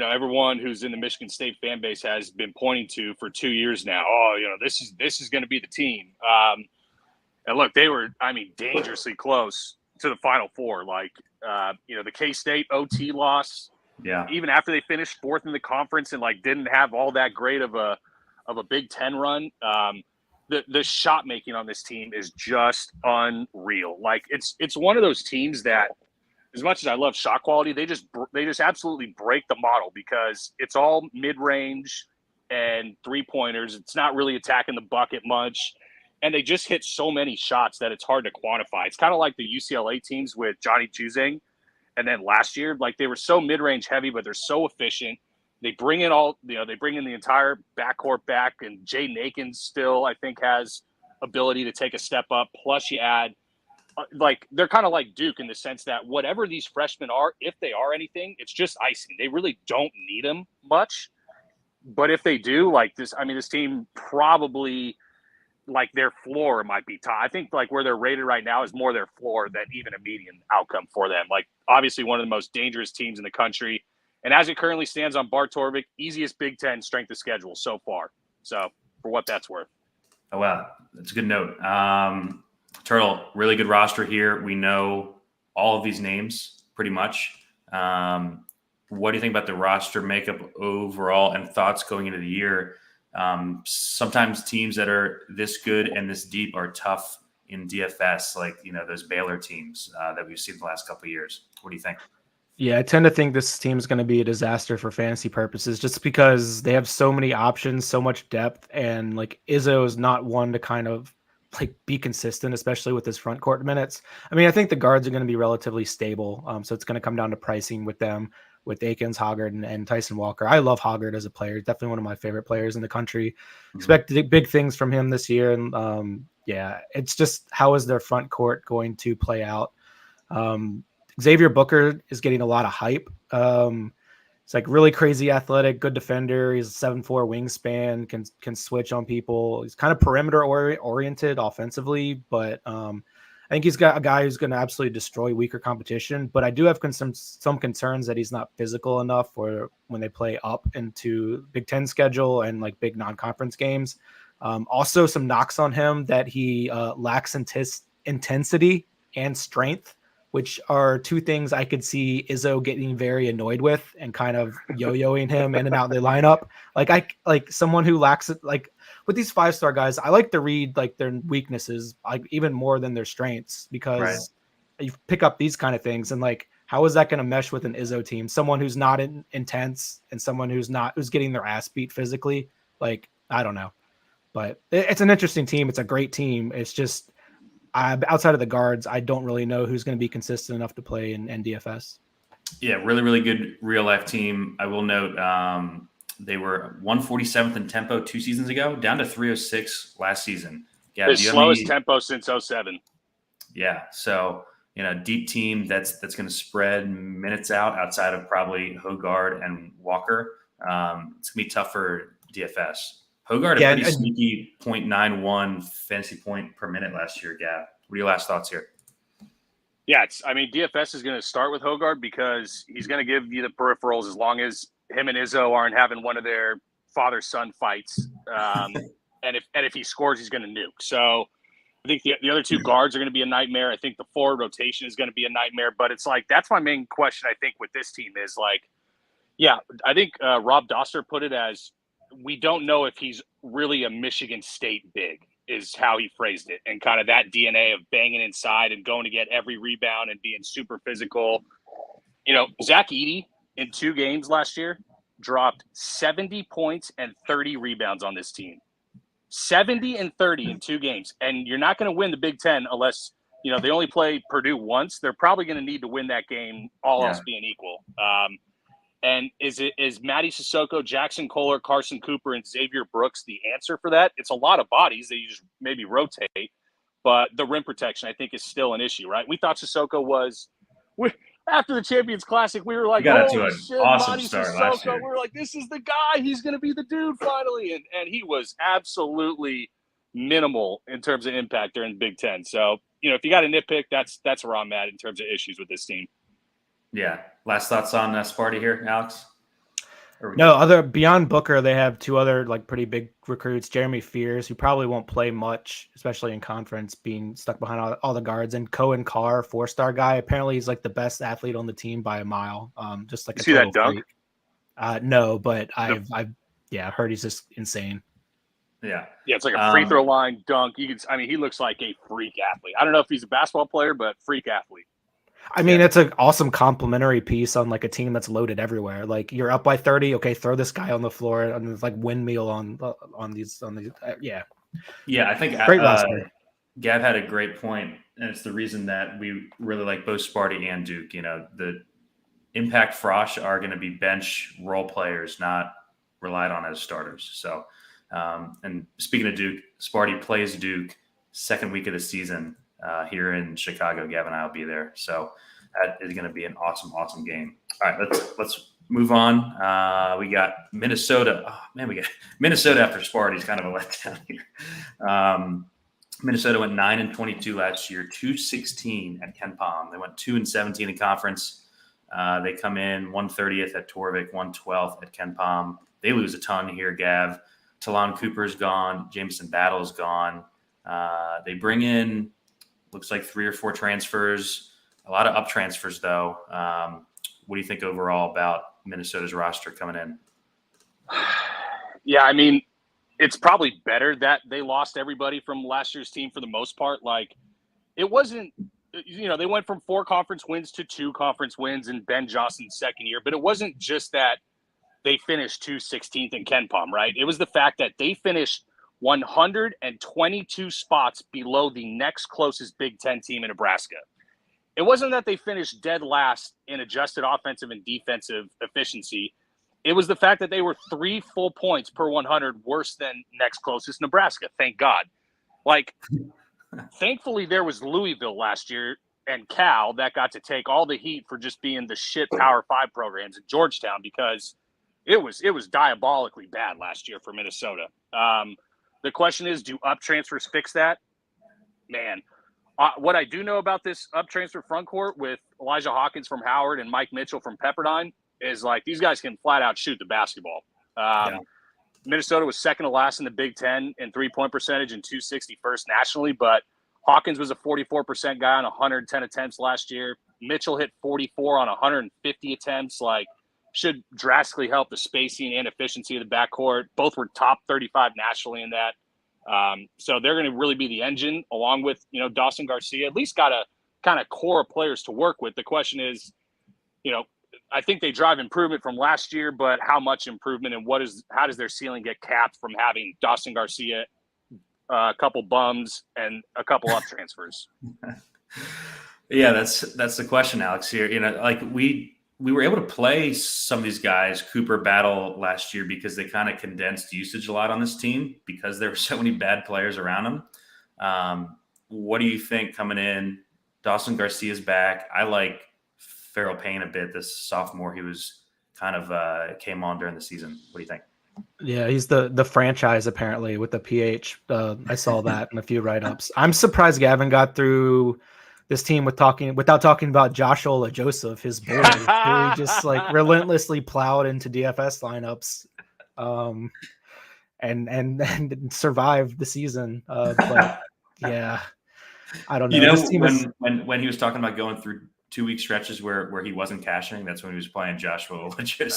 everyone who's in the Michigan State fan base has been pointing to for 2 years now. Oh, this is going to be the team. And look, they were, dangerously close to the Final Four. Like, the K-State OT loss. Yeah. Even after they finished fourth in the conference and didn't have all that great of a Big Ten run, the shot making on this team is just unreal. Like, it's one of those teams that, as much as I love shot quality, they just absolutely break the model because it's all mid-range and three-pointers. It's not really attacking the bucket much, and they just hit so many shots that it's hard to quantify. It's kind of like the UCLA teams with Johnny Juzang, and then last year, they were so mid-range heavy, but they're so efficient. They bring in the entire backcourt back, and Jay Nakins still, I think, has ability to take a step up. Plus, you add. They're kind of like Duke in the sense that whatever these freshmen are, if they are anything, it's just icing. They really don't need them much. But if they do, this team probably, their floor might be top. I think, where they're rated right now is more their floor than even a median outcome for them. Obviously one of the most dangerous teams in the country. And as it currently stands on Bart Torvik, easiest Big Ten strength of schedule so far. So, for what that's worth. Oh, wow. That's a good note. Turtle, really good roster here. We know all of these names pretty much. What do you think about the roster makeup overall and thoughts going into the year? Sometimes teams that are this good and this deep are tough in DFS, those Baylor teams that we've seen the last couple of years. What do you think? Yeah, I tend to think this team is going to be a disaster for fantasy purposes just because they have so many options, so much depth, and Izzo is not one to kind of be consistent, especially with his front court minutes. I think the guards are going to be relatively stable. So it's going to come down to pricing with them, with Akins, Hoggard, and Tyson Walker. I love Hoggard as a player. Definitely one of my favorite players in the country. Mm-hmm. Expect big things from him this year. And it's just, how is their front court going to play out? Xavier Booker is getting a lot of hype. It's really crazy athletic, good defender. He's a 7'4" wingspan, can switch on people. He's kind of perimeter oriented offensively, but I think he's got a guy who's going to absolutely destroy weaker competition. But I do have some concerns that he's not physical enough for when they play up into Big Ten schedule and big non-conference games. Also, some knocks on him that he lacks intensity and strength, which are two things I could see Izzo getting very annoyed with and kind of yo-yoing him in and out of the lineup. Someone who lacks it, with these 5-star guys, I like to read their weaknesses, even more than their strengths, because you pick up these kind of things. And how is that going to mesh with an Izzo team? Someone who's not intense and someone who's getting their ass beat physically. I don't know, but it's an interesting team. It's a great team. It's just, outside of the guards, I don't really know who's going to be consistent enough to play in DFS. Yeah, really, really good real-life team. I will note they were 147th in tempo 2 seasons ago, down to 306 last season. Yeah, the slowest tempo since 2007. Yeah, so deep team that's going to spread minutes outside of probably Hoggard and Walker. It's going to be tough for DFS. Hoggard, a pretty sneaky 0.91 fantasy point per minute last year, Gav. What are your last thoughts here? Yeah, DFS is going to start with Hoggard because he's going to give you the peripherals as long as him and Izzo aren't having one of their father-son fights. And if he scores, he's going to nuke. So I think the other two guards are going to be a nightmare. I think the forward rotation is going to be a nightmare. But it's that's my main question, I think, with this team is I think Rob Doster put it as, we don't know if he's really a Michigan State big, is how he phrased it. And kind of that DNA of banging inside and going to get every rebound and being super physical. Zach Edey in 2 games last year dropped 70 points and 30 rebounds on this team. 70 and 30 in 2 games. And you're not going to win the Big Ten unless, they only play Purdue once. They're probably going to need to win that game, all else being equal. And is Matty Sissoko, Jackson Kohler, Carson Cooper, and Xavier Brooks the answer for that? It's a lot of bodies that you just maybe rotate, but the rim protection, I think, is still an issue, right? We thought Sissoko was after the Champions Classic, we were like, oh shit, awesome start Sissoko. last year. We were like, this is the guy. He's going to be the dude finally. And he was absolutely minimal in terms of impact during the Big Ten. So, if you got a nitpick, that's where I'm at in terms of issues with this team. Yeah. Last thoughts on Sparty here, Alex? No, beyond Booker, they have two other like pretty big recruits. Jeremy Fears, who probably won't play much, especially in conference, being stuck behind all the guards, and Cohen Carr, 4-star guy. Apparently, he's like the best athlete on the team by a mile. Just like You a see total that dunk? freak. No, but I've heard he's just insane. Yeah, it's like a free throw line dunk. He looks like a freak athlete. I don't know if he's a basketball player, but freak athlete. I mean, it's an awesome complimentary piece on like a team that's loaded everywhere. Like you're up by 30, okay, throw this guy on the floor and it's like windmill on these. Yeah. I think Great roster. Gav had a great point, and it's the reason that we really like both Sparty and Duke. The impact Frosh are going to be bench role players, not relied on as starters. So, and speaking of Duke, Sparty plays Duke second week of the season here in Chicago. Gavin and I will be there. So that is going to be an awesome game. All right, let's move on. We got Minnesota. Oh, man, we got Minnesota after Sparty's kind of a letdown here. Minnesota went 9-22 last year, 2-16 at Ken Palm. They went 2-17 in conference. They come in 130th at Torvik, 112th at Ken Palm. They lose a ton here, Gav. Talon Cooper's gone. Jameson Battle's gone. They bring in, looks like 3 or 4 transfers. A lot of up transfers, though. What do you think overall about Minnesota's roster coming in? Yeah, I mean, it's probably better that they lost everybody from last year's team for the most part. Like, it wasn't, they went from 4 conference wins to 2 conference wins in Ben Johnson's second year, but it wasn't just that they finished 216th in Ken Palm, right? It was the fact that they finished 122 spots below the next closest Big Ten team in Nebraska. It wasn't that they finished dead last in adjusted offensive and defensive efficiency. It was the fact that they were 3 full points per 100 worse than next closest Nebraska. Thank God. Like, thankfully there was Louisville last year and Cal that got to take all the heat for just being the shit Power 5 programs in Georgetown, because it was diabolically bad last year for Minnesota. The question is, do up transfers fix that? Man, what I do know about this up transfer front court with Elijah Hawkins from Howard and Mike Mitchell from Pepperdine is like these guys can flat out shoot the basketball. Minnesota was second to last in the Big Ten in 3-point percentage and 261st nationally, but Hawkins was a 44% guy on 110 attempts last year. Mitchell hit 44 on 150 attempts. Like, should drastically help the spacing and efficiency of the backcourt. Both were top 35 nationally in that. So they're going to really be the engine, along with, Dawson Garcia. At least got a kind of core of players to work with. The question is, I think they drive improvement from last year, but how much improvement, and how does their ceiling get capped from having Dawson Garcia, a couple bums, and a couple up transfers? Yeah, that's the question, Alex. Here, like we were able to play some of these guys, Cooper, Battle, last year because they kind of condensed usage a lot on this team because there were so many bad players around them. What do you think coming in? Dawson Garcia's back. I like Farrell Payne a bit. This sophomore, he was kind of came on during the season. What do you think? Yeah, he's the franchise apparently with the PH. I saw that in a few write-ups. I'm surprised Gavin got through this team without talking about Joshua Joseph, his boy, who he just like relentlessly plowed into DFS lineups, and survived the season. But yeah, I don't know. This team when he was talking about going through 2-week stretches where he wasn't cashing, that's when he was playing Joshua.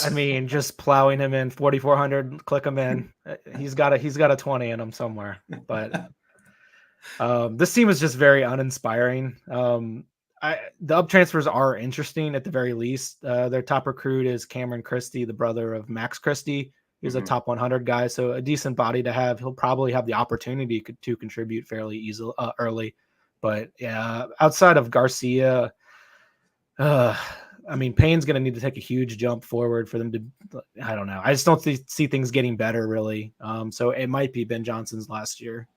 I mean, just plowing him in 4,400, click him in. He's got a 20 in him somewhere, but. This team is just very uninspiring. The up transfers are interesting at the very least. Their top recruit is Cameron Christie, the brother of Max Christie. He's a top 100 guy, so a decent body to have. He'll probably have the opportunity to contribute fairly easily early. But yeah, outside of Garcia, I mean, Payne's going to need to take a huge jump forward for them to. I don't know. I just don't see things getting better really. So it might be Ben Johnson's last year.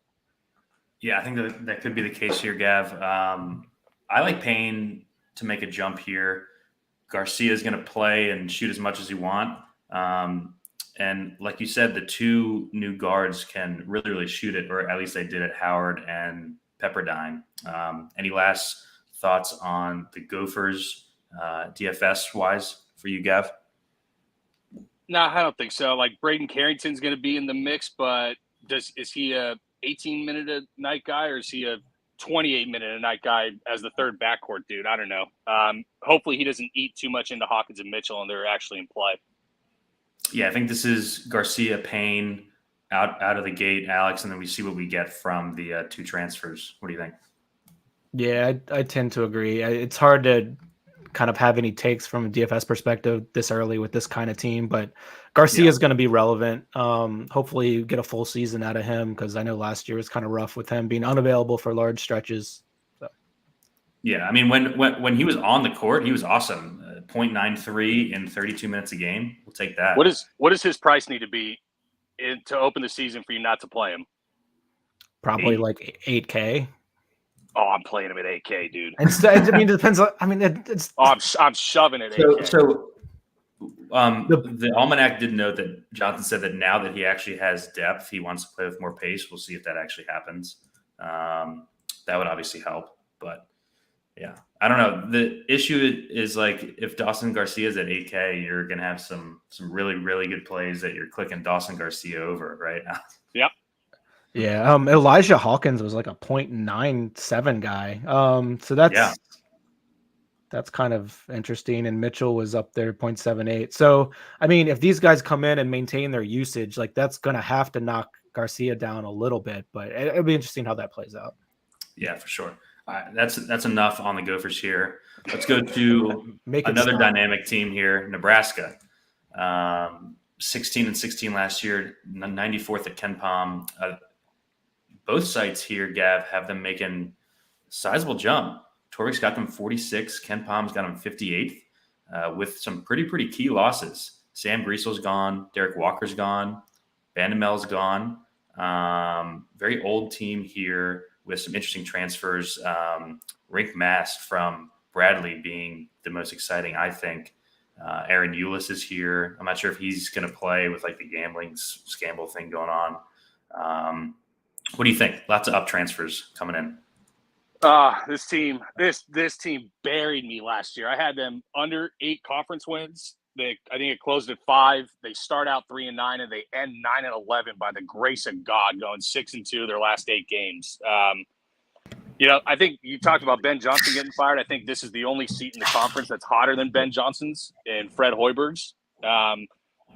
Yeah, I think that could be the case here, Gav. I like Payne to make a jump here. Garcia is going to play and shoot as much as you want. And like you said, the 2 new guards can really, really shoot it, or at least they did at Howard and Pepperdine. Any last thoughts on the Gophers DFS-wise for you, Gav? No, I don't think so. Like Braden Carrington's going to be in the mix, but is he a 18-minute a night guy, or is he a 28-minute a night guy as the third backcourt dude? I don't know. Hopefully he doesn't eat too much into Hawkins and Mitchell, and they're actually in play. Yeah, I think this is Garcia, Payne out of the gate, Alex, and then we see what we get from the 2 transfers. What do you think? Yeah, I tend to agree. It's hard to kind of have any takes from a DFS perspective this early with this kind of team, but Garcia is going to be relevant. Hopefully you get a full season out of him, because I know last year was kind of rough with him being unavailable for large stretches. So. Yeah, I mean, when he was on the court, he was awesome. 0.93 in 32 minutes a game. We'll take that. What does his price need to be to open the season for you not to play him? Probably like 8K. Oh, I'm playing him at 8K, dude. I mean, it depends. I mean, it's. Oh, I'm shoving it. 8K. So, the Almanac did note that Jonathan said that now that he actually has depth, he wants to play with more pace. We'll see if that actually happens. That would obviously help, but yeah, I don't know. The issue is, like, if Dawson Garcia is at 8K, you're gonna have some really, really good plays that you're clicking Dawson Garcia over right now. Yep. Yeah, Elijah Hawkins was like a 0.97 guy. So that's kind of interesting. And Mitchell was up there 0.78. So, I mean, if these guys come in and maintain their usage, like, that's going to have to knock Garcia down a little bit, but it'll be interesting how that plays out. Yeah, for sure. That's enough on the Gophers here. Let's go to another dynamic team here, Nebraska. 16-16 last year, 94th at Ken Palm. Both sites here, Gav, have them making a sizable jump. Torvik's got them 46. Ken Palm's got them 58th, with some pretty key losses. Sam Griesel's gone. Derek Walker's gone. Vandemel's gone. Very old team here with some interesting transfers. Rink Mast from Bradley being the most exciting, I think. Aaron Eulis is here. I'm not sure if he's going to play with, like, the gambling scandal thing going on. What do you think? Lots of up transfers coming in. This team buried me last year. I had them under 8 conference wins. I think it closed at 5. They start out 3-9 and they end 9-11 by the grace of God, going 6-2 their last 8 games. I think you talked about Ben Johnson getting fired. I think this is the only seat in the conference that's hotter than Ben Johnson's and Fred Hoiberg's.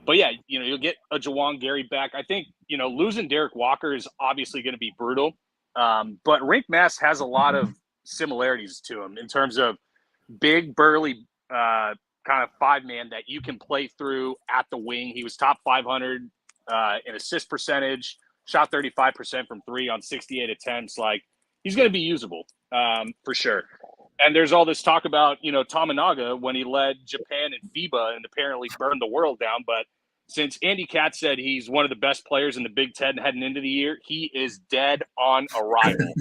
But yeah, you'll get a Jawan Gary back. I think, losing Derek Walker is obviously going to be brutal. But Rink Mast has a lot of similarities to him in terms of big, burly, kind of 5-man that you can play through at the wing. He was top 500 in assist percentage, shot 35% from 3 on 68 attempts. Like, he's going to be usable for sure. And there's all this talk about, Tominaga when he led Japan and FIBA and apparently burned the world down. But since Andy Katz said he's one of the best players in the Big Ten heading into the year, he is dead on arrival.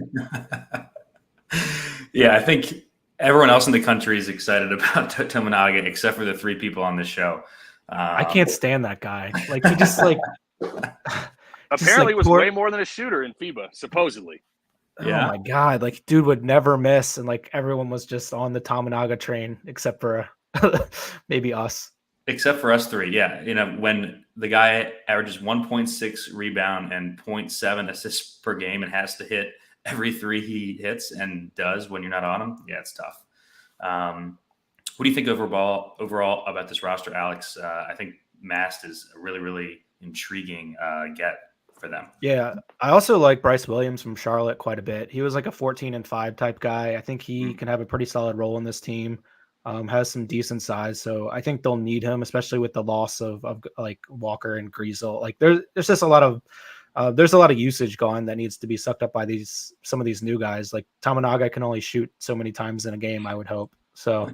Yeah, I think everyone else in the country is excited about Tominaga except for the 3 people on this show. I can't stand that guy. Like, he just like apparently was way more than a shooter in FIBA, supposedly. Yeah. Oh my God. Like, dude would never miss. And like, everyone was just on the Tominaga train except for maybe us. Except for us 3. Yeah. When the guy averages 1.6 rebound and 0.7 assists per game and has to hit every 3 he hits and does when you're not on him. Yeah, it's tough. What do you think overall about this roster, Alex? I think Mast is a really, really intriguing get for them. Yeah, I also like Bryce Williams from Charlotte quite a bit. He was like a 14-5 type guy. I think he can have a pretty solid role in this team. Has some decent size, so I think they'll need him, especially with the loss of like Walker and Griesel. Like, there's just a lot of usage gone that needs to be sucked up by some of these new guys. Like Tominaga can only shoot so many times in a game, I would hope. So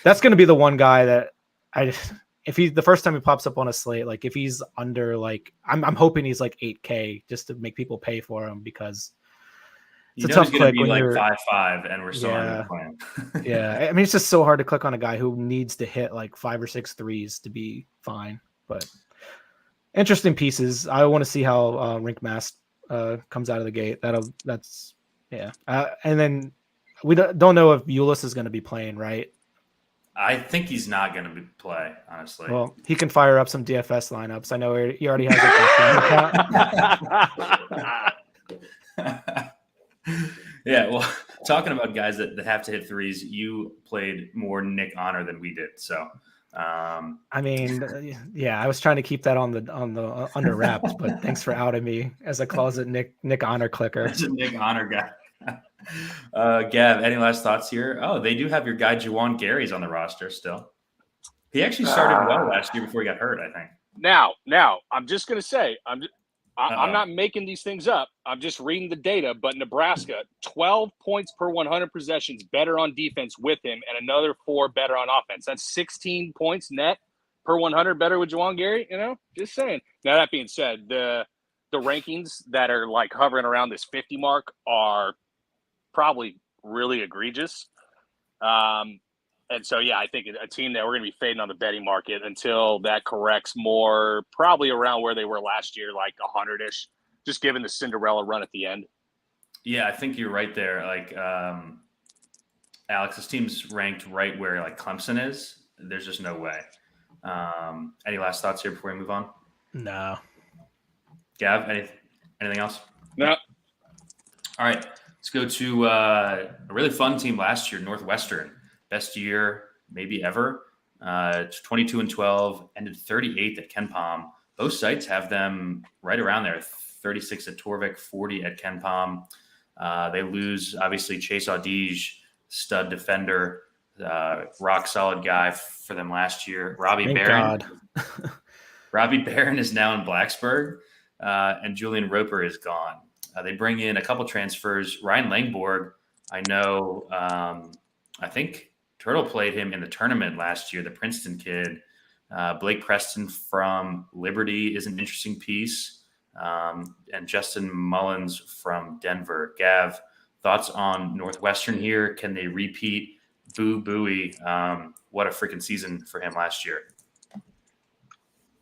that's going to be the one guy that if the first time he pops up on a slate, like if he's under, like I'm hoping he's like 8K just to make people pay for him, because it's a tough click when you're 5'5" and we're still under the plan. Yeah, I mean, it's just so hard to click on a guy who needs to hit like 5 or 6 threes to be fine. But interesting pieces. I want to see how Rink Mast comes out of the gate. And then we don't know if Eulis is going to be playing, right? I think he's not going to play, honestly. Well, he can fire up some DFS lineups. I know he already has a account. Yeah, well, talking about guys that have to hit threes, you played more Nick Honor than we did. So, I mean, yeah, I was trying to keep that on the under wraps, but thanks for outing me as a closet Nick Honor clicker. As a Nick Honor guy. Gav, any last thoughts here? Oh, they do have your guy Juwan Gary's on the roster still. He actually started well last year before he got hurt, I think. Now, I'm just going to say, I'm not making these things up. I'm just reading the data. But Nebraska, 12 points per 100 possessions better on defense with him, and another 4 better on offense. That's 16 points net per 100 better with Juwan Gary. Just saying. Now, that being said, the rankings that are like hovering around this 50 mark are probably really egregious. And so, yeah, I think a team that we're going to be fading on the betting market until that corrects more, probably around where they were last year, like 100-ish, just given the Cinderella run at the end. Yeah, I think you're right there. Like, Alex, this team's ranked right where like Clemson is. There's just no way. Any last thoughts here before we move on? No. Gav, anything else? No. All right, let's go to a really fun team last year, Northwestern. Best year maybe ever. 22-12, ended 38th at Ken Palm. Both sites have them right around there. 36 at Torvik, 40 at Ken Palm. They lose obviously Chase Audige, stud defender, rock solid guy for them last year. Robbie Barron. Robbie Barron is now in Blacksburg, and Julian Roper is gone. They bring in a couple transfers. Ryan Langborg, I know. I think Turtle played him in the tournament last year, the Princeton kid. Blake Preston from Liberty is an interesting piece. And Justin Mullins from Denver. Gav, thoughts on Northwestern here? Can they repeat Boo Buie? What a freaking season for him last year.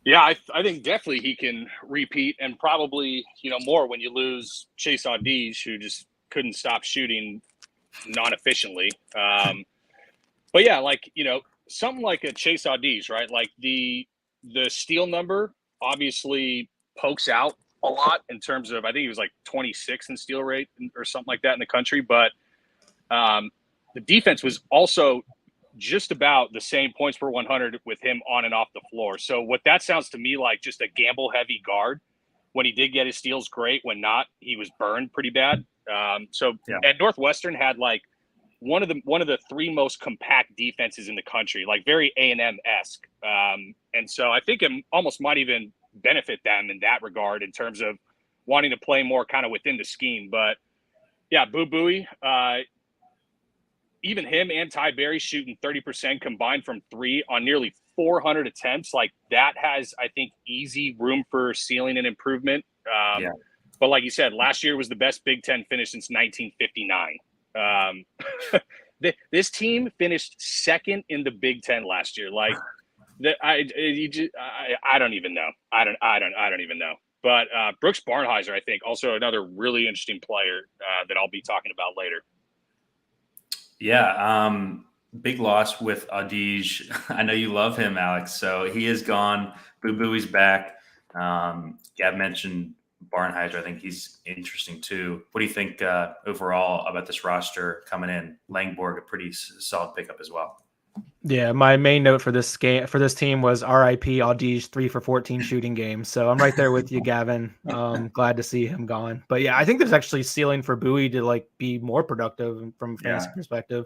Yeah, I think definitely he can repeat, and probably, more when you lose Chase Audige, who just couldn't stop shooting non-efficiently. But yeah, something like a Chase Audige, right? Like the steal number obviously pokes out a lot in terms of, I think he was like 26 in steal rate or something like that in the country. But the defense was also just about the same points per 100 with him on and off the floor. So what that sounds to me like just a gamble heavy guard. When he did get his steals, great. When not, he was burned pretty bad. And Northwestern had like one of the 3 most compact defenses in the country, like very A&M-esque. And so I think it almost might even benefit them in that regard in terms of wanting to play more kind of within the scheme. But yeah, Boo Buie, even him and Ty Berry shooting 30% combined from 3 on nearly 400 attempts. Like that has, I think, easy room for ceiling and improvement. But like you said, last year was the best Big Ten finish since 1959. This team finished second in the Big Ten last year. Like I don't even know. I don't even know. But Brooks Barnheiser, I think, also another really interesting player that I'll be talking about later. Yeah, big loss with Audige. I know you love him, Alex. So he is gone. Boo Buie's back. Gab mentioned Barnheiser. I think he's interesting too. What do you think overall about this roster coming in? Langborg, a pretty solid pickup as well. Yeah, my main note for this team was RIP Audige 3 for 14 shooting games. So I'm right there with you, Gavin. Glad to see him gone. But yeah, I think there's actually ceiling for Buie to like be more productive from a fantasy perspective.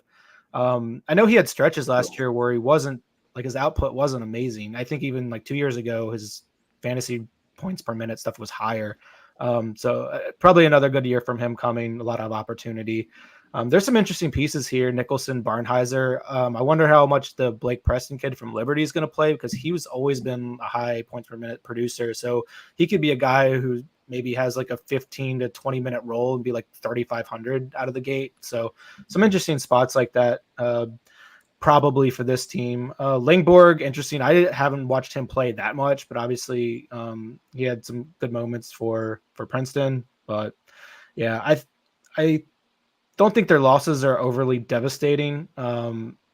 I know he had stretches last year where he wasn't like his output wasn't amazing. I think even like 2 years ago, his fantasy points per minute stuff was higher. So probably another good year from him coming, a lot of opportunity. There's some interesting pieces here. Nicholson, Barnheiser. I wonder how much the Blake Preston kid from Liberty is going to play because he's always been a high points per minute producer. So he could be a guy who maybe has like a 15 to 20 minute role and be like 3,500 out of the gate. So some interesting spots like that. Probably for this team. Langborg, interesting. I haven't watched him play that much, but obviously he had some good moments for Princeton. But yeah, I don't think their losses are overly devastating.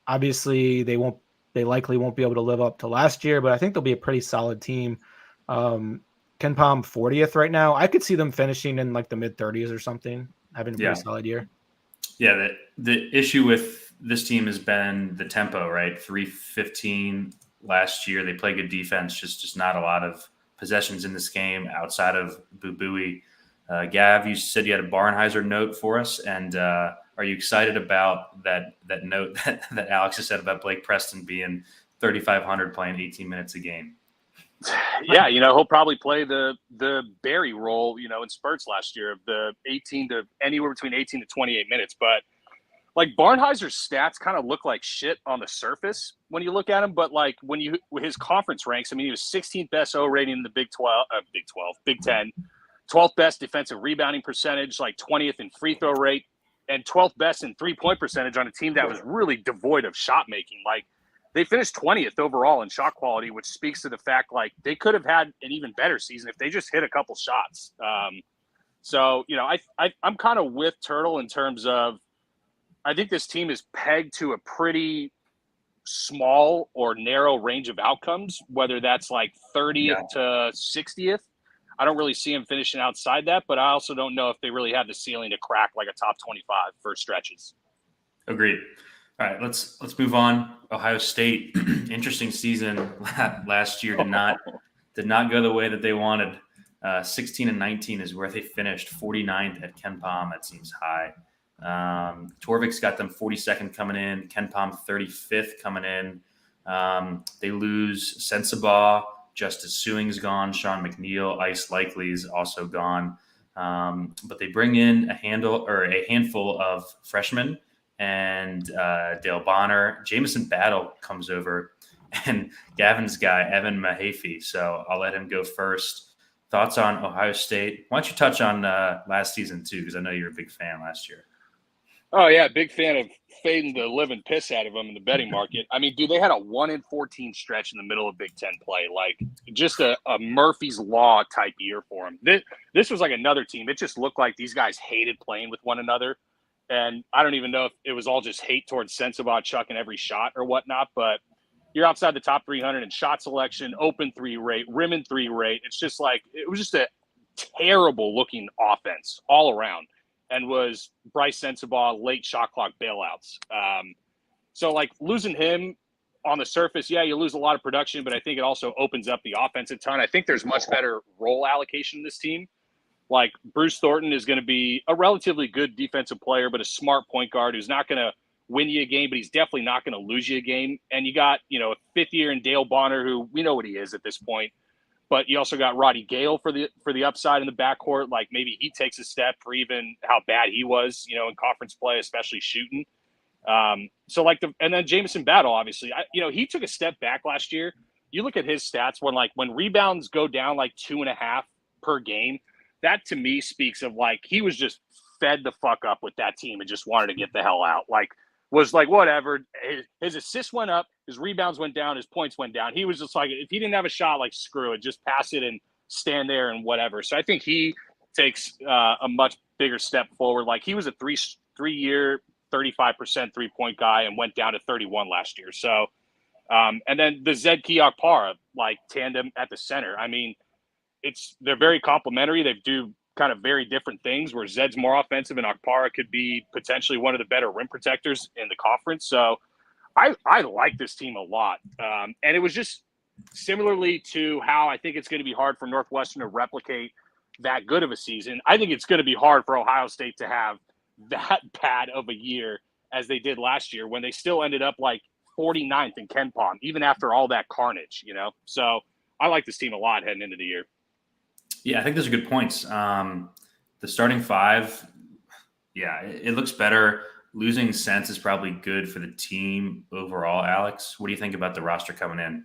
Obviously, they won't they likely won't be able to live up to last year, but I think they'll be a pretty solid team. Ken Palm 40th right now. I could see them finishing in like the mid 30s or something, having a pretty solid year. Yeah, the issue with this team has been the tempo, right? 315 last year. They play good defense, just not a lot of possessions in this game outside of Boo Booey. Gav, you said you had a Barnheiser note for us, and are you excited about that note that Alex has said about Blake Preston being 3,500 playing 18 minutes a game? Yeah, he'll probably play the Barry role, in spurts last year of the 18 to anywhere between 18 to 28 minutes. But like Barnheiser's stats kind of look like shit on the surface when you look at him. But like his conference ranks, I mean, he was 16th best O rating in the Big 10, 12th best defensive rebounding percentage, like 20th in free throw rate, and 12th best in 3-point percentage on a team that was really devoid of shot making. Like, they finished 20th overall in shot quality, which speaks to the fact like they could have had an even better season if they just hit a couple shots. So I'm kind of with Turtle in terms of I think this team is pegged to a pretty small or narrow range of outcomes, whether that's like 30th to 60th. I don't really see them finishing outside that, but I also don't know if they really have the ceiling to crack like a top 25 for stretches. Agreed. All right, let's move on. Ohio State, interesting season last year. Did not go the way that they wanted. 16-19 is where they finished. 49th at Ken Palm. That seems high. Torvik's got them 42nd coming in. Ken Palm 35th coming in. They lose Sensabaugh. Justice Suing's gone. Sean McNeil, Ice Likely is also gone. But they bring in a handful of freshmen. And Dale Bonner, Jamison Battle comes over, and Gavin's guy, Evan Mahaffey. So I'll let him go first. Thoughts on Ohio State? Why don't you touch on last season, too, because I know you're a big fan last year. Oh, yeah, big fan of fading the living piss out of them in the betting market. I mean, dude, they had a 1-14 stretch in the middle of Big Ten play. Like, just a Murphy's Law type year for them. This was like another team. It just looked like these guys hated playing with one another. And I don't even know if it was all just hate towards Sensabaugh chucking every shot or whatnot, but you're outside the top 300 in shot selection, open three rate, rim and three rate. It's just like, it was just a terrible looking offense all around, and was Bryce Sensabaugh late shot clock bailouts. So like losing him on the surface, yeah, you lose a lot of production, but I think it also opens up the offense a ton. I think there's much better role allocation in this team. Like Bruce Thornton is going to be a relatively good defensive player, but a smart point guard who's not going to win you a game, but he's definitely not going to lose you a game. And you got, a fifth year in Dale Bonner, who we know what he is at this point, but you also got Roddy Gale for the upside in the backcourt. Like maybe he takes a step for even how bad he was, in conference play, especially shooting. And then Jamison Battle, obviously, he took a step back last year. You look at his stats when rebounds go down like 2.5 per game. That to me speaks of like he was just fed the fuck up with that team and just wanted to get the hell out. Like was like whatever. His assists went up, his rebounds went down, his points went down. He was just like, if he didn't have a shot, like screw it, just pass it and stand there and whatever. So I think he takes a much bigger step forward. Like he was a three-year 35% 3-point guy and went down to 31 last year. So and then the Zed Kiyokpara like tandem at the center. I mean, they're very complementary. They do kind of very different things where Zed's more offensive and Okpara could be potentially one of the better rim protectors in the conference. So I like this team a lot. And it was just similarly to how I think it's going to be hard for Northwestern to replicate that good of a season. I think it's going to be hard for Ohio State to have that bad of a year as they did last year when they still ended up like 49th in Ken Palm, even after all that carnage, So I like this team a lot heading into the year. Yeah, I think those are good points. The starting five, yeah, it looks better. Losing Sense is probably good for the team overall. Alex, what do you think about the roster coming in?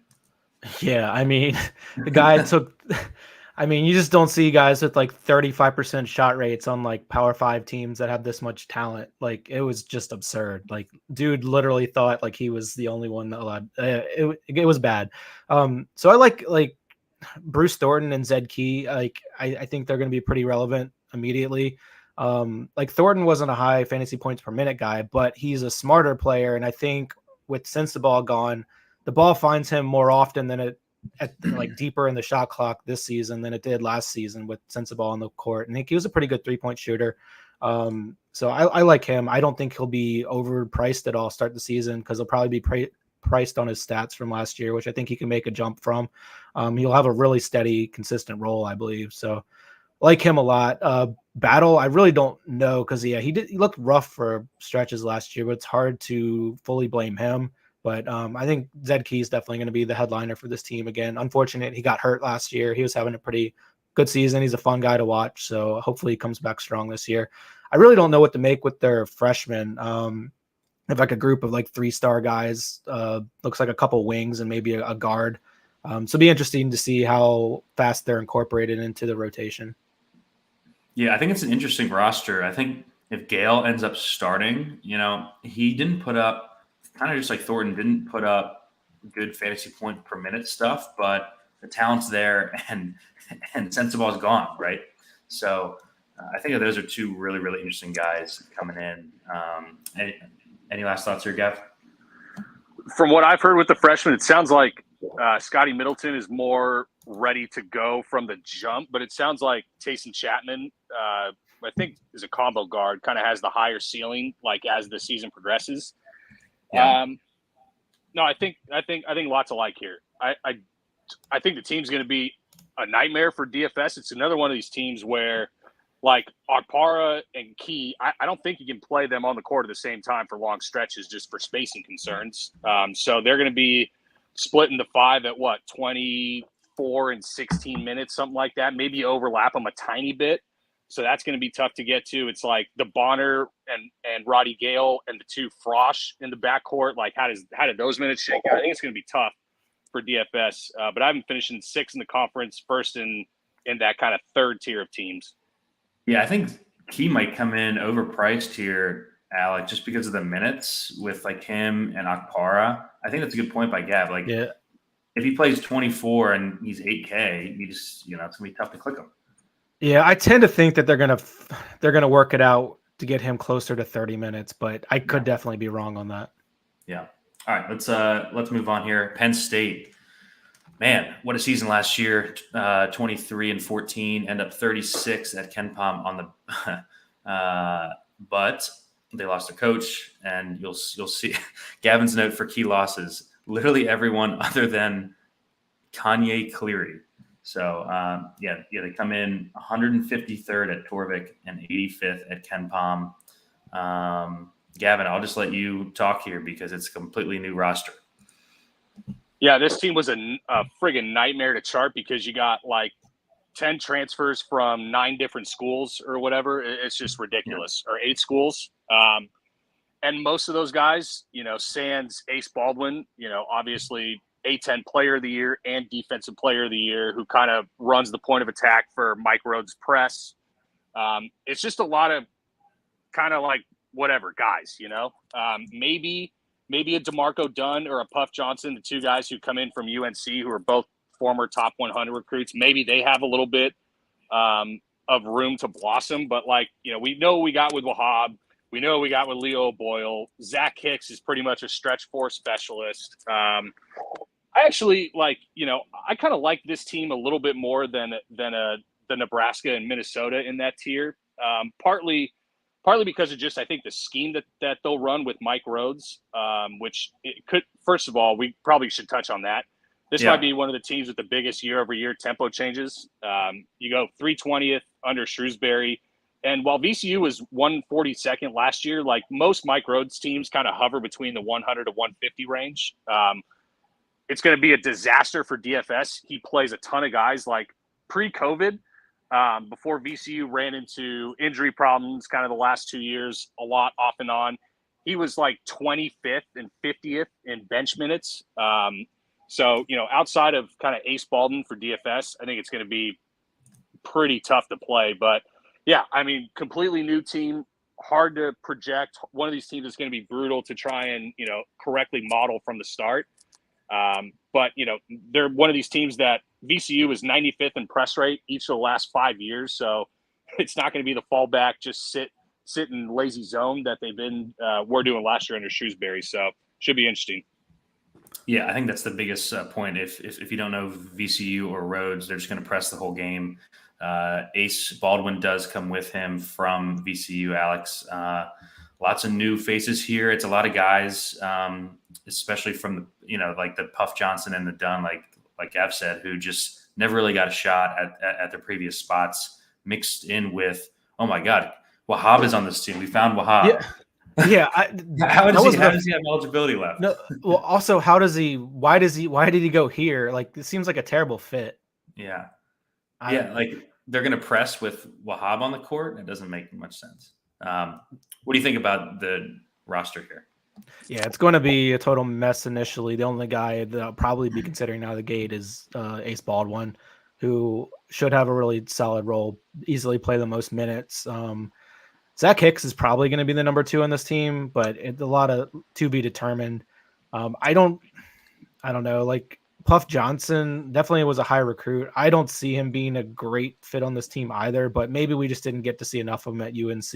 Yeah, I mean, the guy took – I mean, you just don't see guys with like 35% shot rates on like Power 5 teams that have this much talent. Like, it was just absurd. Like, dude literally thought like he was the only one that allowed it was bad. So I like Bruce Thornton and Zed Key. Like, I think they're going to be pretty relevant immediately. Like Thornton wasn't a high fantasy points per minute guy, but he's a smarter player. And I think with Sensabaugh gone, the ball finds him more often than it like deeper in the shot clock this season than it did last season with Sensabaugh on the court. And I think he was a pretty good 3-point shooter. So I like him. I don't think he'll be overpriced at all start the season because he'll probably be priced on his stats from last year, which I think he can make a jump from. He'll have a really steady, consistent role, I believe. So like him a lot. Battle, I really don't know because he looked rough for stretches last year, but it's hard to fully blame him. But I think Zed Key is definitely going to be the headliner for this team again. Unfortunate, he got hurt last year. He was having a pretty good season. He's a fun guy to watch, so hopefully he comes back strong this year. I really don't know what to make with their freshmen. They have like a group of like 3-star guys. Looks like a couple wings and maybe a guard. So it'll be interesting to see how fast they're incorporated into the rotation. Yeah, I think it's an interesting roster. I think if Gale ends up starting, he didn't put up, kind of just like Thornton, didn't put up good fantasy point per minute stuff, but the talent's there and Sensabaugh is gone, right? So I think those are two really, really interesting guys coming in. Any last thoughts here, Gav? From what I've heard with the freshmen, it sounds like Scotty Middleton is more ready to go from the jump, but it sounds like Tayson Chapman, I think is a combo guard, kind of has the higher ceiling, like as the season progresses. Yeah. No, I think lots of like here. I think the team's going to be a nightmare for DFS. It's another one of these teams where, like Akpara and Key, I don't think you can play them on the court at the same time for long stretches just for spacing concerns. So they're going to be split into 5 at 24 and 16 minutes, something like that. Maybe overlap them a tiny bit. So that's going to be tough to get to. It's like the Bonner and Roddy Gale and the 2 Frosh in the backcourt. Like how did those minutes shake out? I think it's going to be tough for DFS. But I've been finishing 6th in the conference, first in that kind of third tier of teams. Yeah, I think Key might come in overpriced here, Alec, just because of the minutes with like him and Akpara. I think that's a good point by Gav. Like, Yeah. If he plays 24 and he's 8K, it's gonna be tough to click him. Yeah, I tend to think that they're gonna work it out to get him closer to 30 minutes, but I could definitely be wrong on that. Yeah. All right, let's move on here. Penn State. Man, what a season last year. 23 and 14, end up 36 at Ken Pom on the but they lost a coach, and you'll see Gavin's note for key losses. Literally everyone other than Kanye Cleary. So they come in 153rd at Torvik and 85th at Ken Pom. Gavin, I'll just let you talk here because it's a completely new roster. Yeah, this team was a friggin' nightmare to chart because you got like 10 transfers from 9 different schools or whatever. It's just ridiculous. Or 8 schools. And most of those guys, sans Ace Baldwin, obviously A10 player of the year and defensive player of the year, who kind of runs the point of attack for Mike Rhodes' press. It's just a lot of kind of like whatever guys, maybe a DeMarco Dunn or a Puff Johnson, the 2 guys who come in from UNC who are both former top 100 recruits. Maybe they have a little bit of room to blossom. But, we know we got with Wahab. We know we got with Leo Boyle. Zach Hicks is pretty much a stretch 4 specialist. I actually I kind of like this team a little bit more than the Nebraska and Minnesota in that tier. Partly because of just, I think, the scheme that they'll run with Mike Rhodes, which it could, first of all, we probably should touch on that. This might be one of the teams with the biggest year-over-year tempo changes. You go 320th under Shrewsbury. And while VCU was 142nd last year, like most Mike Rhodes teams kind of hover between the 100 to 150 range. It's going to be a disaster for DFS. He plays a ton of guys like pre-COVID. Before VCU ran into injury problems kind of the last 2 years, a lot off and on. He was like 25th and 50th in bench minutes. So, outside of kind of Ace Baldwin for DFS, I think it's going to be pretty tough to play. But, yeah, I mean, completely new team, hard to project. One of these teams is going to be brutal to try and, correctly model from the start. But, they're one of these teams that VCU is 95th in press rate each of the last 5 years. So it's not going to be the fallback, just sit in lazy zone that were doing last year under Shrewsbury. So should be interesting. Yeah, I think that's the biggest point. If you don't know VCU or Rhodes, they're just going to press the whole game. Ace Baldwin does come with him from VCU, Alex. Lots of new faces here. It's a lot of guys, especially from like the Puff Johnson and the Dunn, like Gav said, who just never really got a shot at their previous spots. Mixed in with, oh my God, Wahab is on this team. We found Wahab. Yeah. Yeah, how does he have eligibility left? No, well, also, why did he go here? Like, it seems like a terrible fit. Yeah, like they're going to press with Wahab on the court. It doesn't make much sense. What do you think about the roster here? Yeah, it's going to be a total mess initially. The only guy that I'll probably be considering out of the gate is Ace Baldwin, who should have a really solid role, easily play the most minutes. Zach Hicks is probably going to be the number 2 on this team, but it's a lot of to be determined. I don't know. Like, Puff Johnson definitely was a high recruit. I don't see him being a great fit on this team either, but maybe we just didn't get to see enough of him at UNC.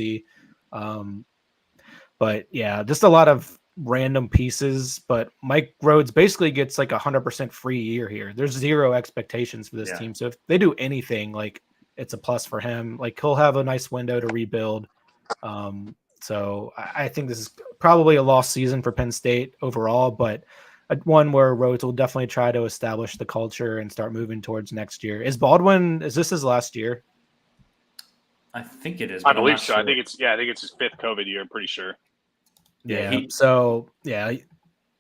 But yeah, just a lot of random pieces. But Mike Rhodes basically gets like 100% free year here. There's zero expectations for this team. So if they do anything, like, it's a plus for him. Like, he'll have a nice window to rebuild. So I think this is probably a lost season for Penn State overall, but one where Rhodes will definitely try to establish the culture and start moving towards next year. Is this his last year? I think it is. I believe so. Sure. I think it's his 5th COVID year. I'm pretty sure. Yeah.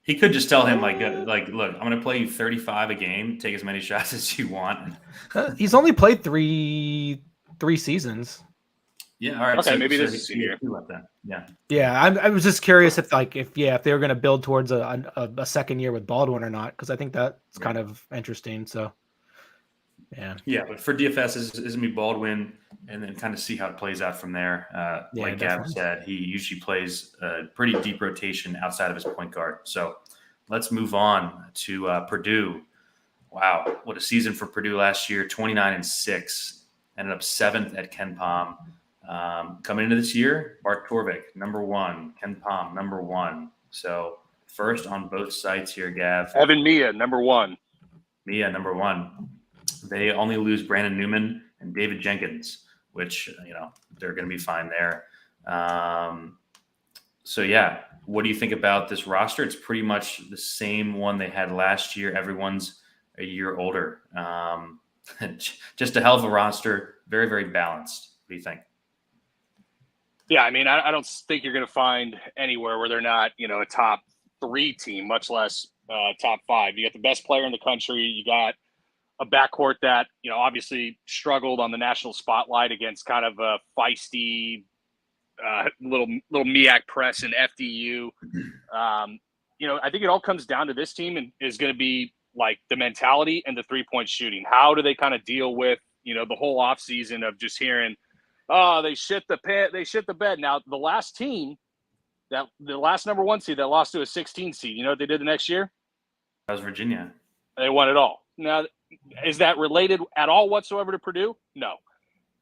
He could just tell him like, look, I'm going to play you 35 a game. Take as many shots as you want. He's only played three seasons. Yeah. All right. Okay. Maybe this is senior. Yeah. Yeah. I was just curious if they were going to build towards a second year with Baldwin or not, because I think that's kind of interesting. So. Yeah. Yeah. But for DFS, is going to be Baldwin, and then kind of see how it plays out from there. Like Gav said, he usually plays a pretty deep rotation outside of his point guard. So let's move on to Purdue. Wow. What a season for Purdue last year. 29-6. Ended up 7th at Ken Pom. Coming into this year, Bart Torvik, number 1. Ken Pom, number 1. So first on both sites here, Gav. Evan Mia, number 1. Mia, number 1. They only lose Brandon Newman and David Jenkins, which, they're going to be fine there. So, yeah, what do you think about this roster? It's pretty much the same one they had last year. Everyone's a year older. Just a hell of a roster. Very, very balanced. What do you think? Yeah, I mean, I don't think you're going to find anywhere where they're not, a top 3 team, much less top 5. You got the best player in the country. You got a backcourt that, obviously struggled on the national spotlight against kind of a feisty little MEAC press and FDU. I think it all comes down to this team and is going to be like the mentality and the 3-point shooting. How do they kind of deal with, the whole offseason of just hearing, oh, they shit the bed. Now, the last team, the last number 1 seed that lost to a 16 seed, you know what they did the next year? That was Virginia. They won it all. Now, is that related at all whatsoever to Purdue? No.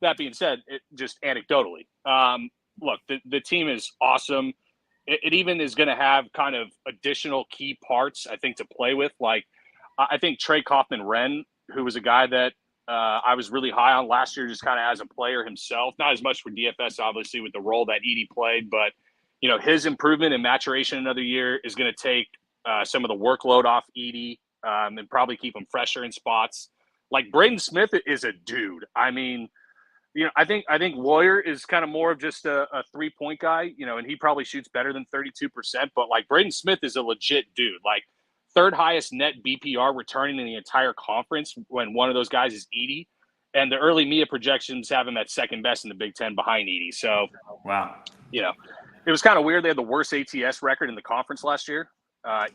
That being said, just anecdotally, look, the team is awesome. It even is going to have kind of additional key parts, I think, to play with. Like, I think Trey Kaufman-Wren, who was a guy that I was really high on last year, just kind of as a player himself, not as much for DFS, obviously, with the role that Edey played, but, his improvement and maturation another year is going to take some of the workload off Edey. And probably keep him fresher in spots. Like, Braden Smith is a dude. I mean, I think Lawyer is kind of more of just a 3-point guy, and he probably shoots better than 32%. But like, Braden Smith is a legit dude. Like, 3rd highest net BPR returning in the entire conference when one of those guys is Edey. And the early Mia projections have him at 2nd best in the Big Ten behind Edey. So, wow. It was kind of weird. They had the worst ATS record in the conference last year.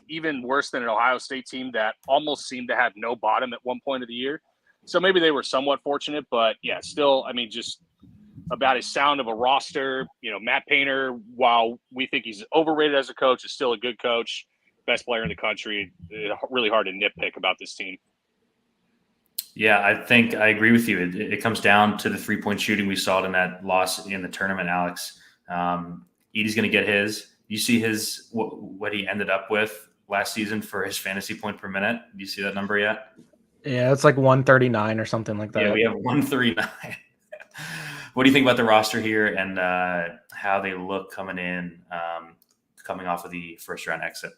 Even worse than an Ohio State team that almost seemed to have no bottom at one point of the year. So maybe they were somewhat fortunate, but yeah, still, I mean, just about as sound of a roster. Matt Painter, while we think he's overrated as a coach, is still a good coach, best player in the country. Really hard to nitpick about this team. Yeah, I think I agree with you. It comes down to the 3-point shooting. We saw it in that loss in the tournament, Alex. Edey's going to get his. You see what he ended up with last season for his fantasy point per minute. Do you see that number yet? Yeah, it's like 139 or something like that. Yeah, we have 139. What do you think about the roster here and how they look coming in, coming off of the first round exit?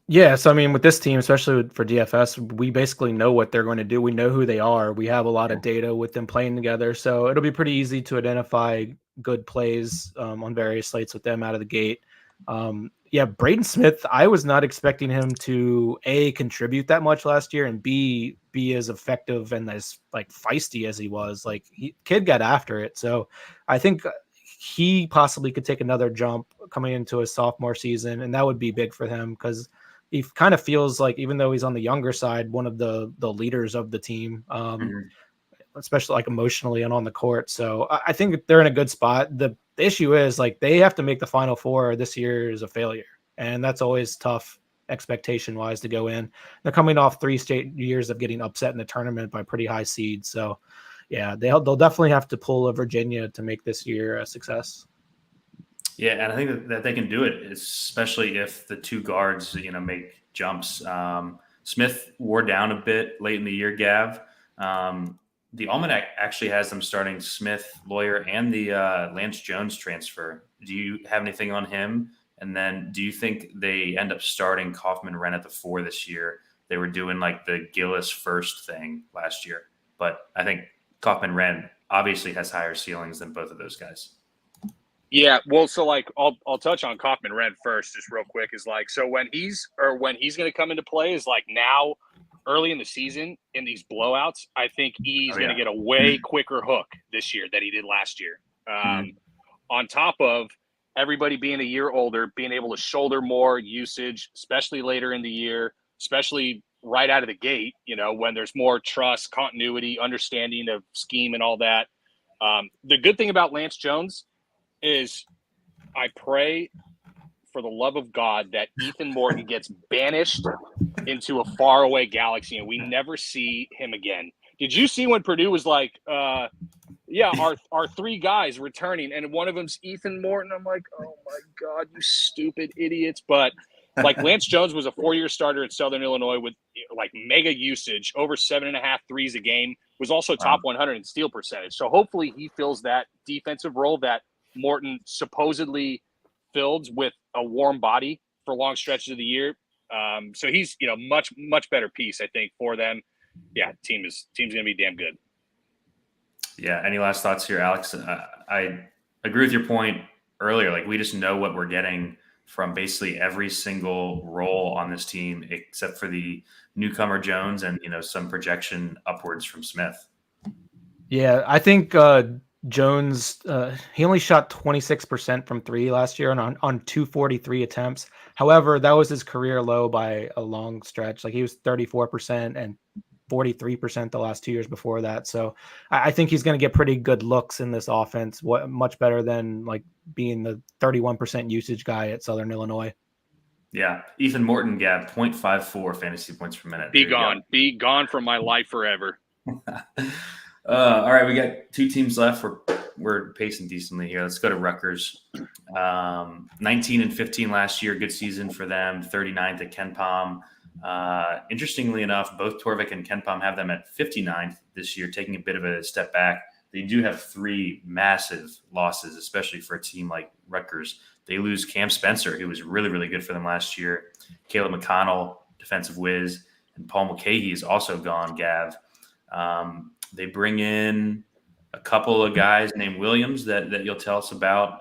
Yeah, so I mean, with this team, especially for DFS, we basically know what they're going to do. We know who they are. We have a lot of data with them playing together, so it'll be pretty easy to identify good plays on various slates with them out of the gate. Yeah, Braden Smith, I was not expecting him to contribute that much last year, and be as effective and as like feisty as he was. Like, kid got after it. So I think he possibly could take another jump coming into his sophomore season, and that would be big for him because he kind of feels like, even though he's on the younger side, one of the leaders of the team, especially like emotionally and on the court. So I think they're in a good spot. The issue is, like, they have to make the Final Four. This year is a failure, and that's always tough expectation wise to go in. They're coming off 3 straight years of getting upset in the tournament by pretty high seeds. So yeah, they'll definitely have to pull a Virginia to make this year a success. Yeah, and I think that they can do it, especially if the 2 guards, make jumps. Smith wore down a bit late in the year, Gav. The Almanac actually has them starting Smith, Lawyer, and the Lance Jones transfer. Do you have anything on him? And then do you think they end up starting Kaufman-Wren at the 4 this year? They were doing like the Gillis first thing last year, but I think Kaufman-Wren obviously has higher ceilings than both of those guys. Yeah, well, so like I'll touch on Kaufman-Wren first, just real quick. Is like, so when he's going to come into play is like now, early in the season in these blowouts. I think he's going to get a way quicker hook this year than he did last year. On top of everybody being a year older, being able to shoulder more usage, especially later in the year, especially right out of the gate. When there's more trust, continuity, understanding of scheme, and all that. The good thing about Lance Jones is, I pray for the love of God that Ethan Morton gets banished into a faraway galaxy and we never see him again. Did you see when Purdue was like, our 3 guys returning, and one of them's Ethan Morton? I'm like, oh my God, you stupid idiots. But like, Lance Jones was a 4-year starter at Southern Illinois with like mega usage, over 7.5 threes a game, was also top 100 in steal percentage. So hopefully he fills that defensive role that Morton supposedly filled with a warm body for long stretches of the year. So he's, much better piece, I think, for them. Yeah, team's going to be damn good. Yeah. Any last thoughts here, Alex? I agree with your point earlier. Like, we just know what we're getting from basically every single role on this team, except for the newcomer Jones and, some projection upwards from Smith. Yeah, I think Jones, he only shot 26% from 3 last year on 243 attempts. However, that was his career low by a long stretch. Like, he was 34% and 43% the last 2 years before that. So I think he's going to get pretty good looks in this offense, much better than like being the 31% usage guy at Southern Illinois. Yeah. Ethan Morton, Gab, 0.54 fantasy points per minute. Be gone from my life forever. All right, we got 2 teams left. We're pacing decently here. Let's go to Rutgers. 19 and 15 last year, good season for them. 39th at Ken Pom. Interestingly enough, both Torvik and Ken Pom have them at 59th this year, taking a bit of a step back. They do have 3 massive losses, especially for a team like Rutgers. They lose Cam Spencer, who was really, really good for them last year. Caleb McConnell, defensive whiz, and Paul Mulcahy is also gone, Gav. They bring in a couple of guys named Williams that you'll tell us about.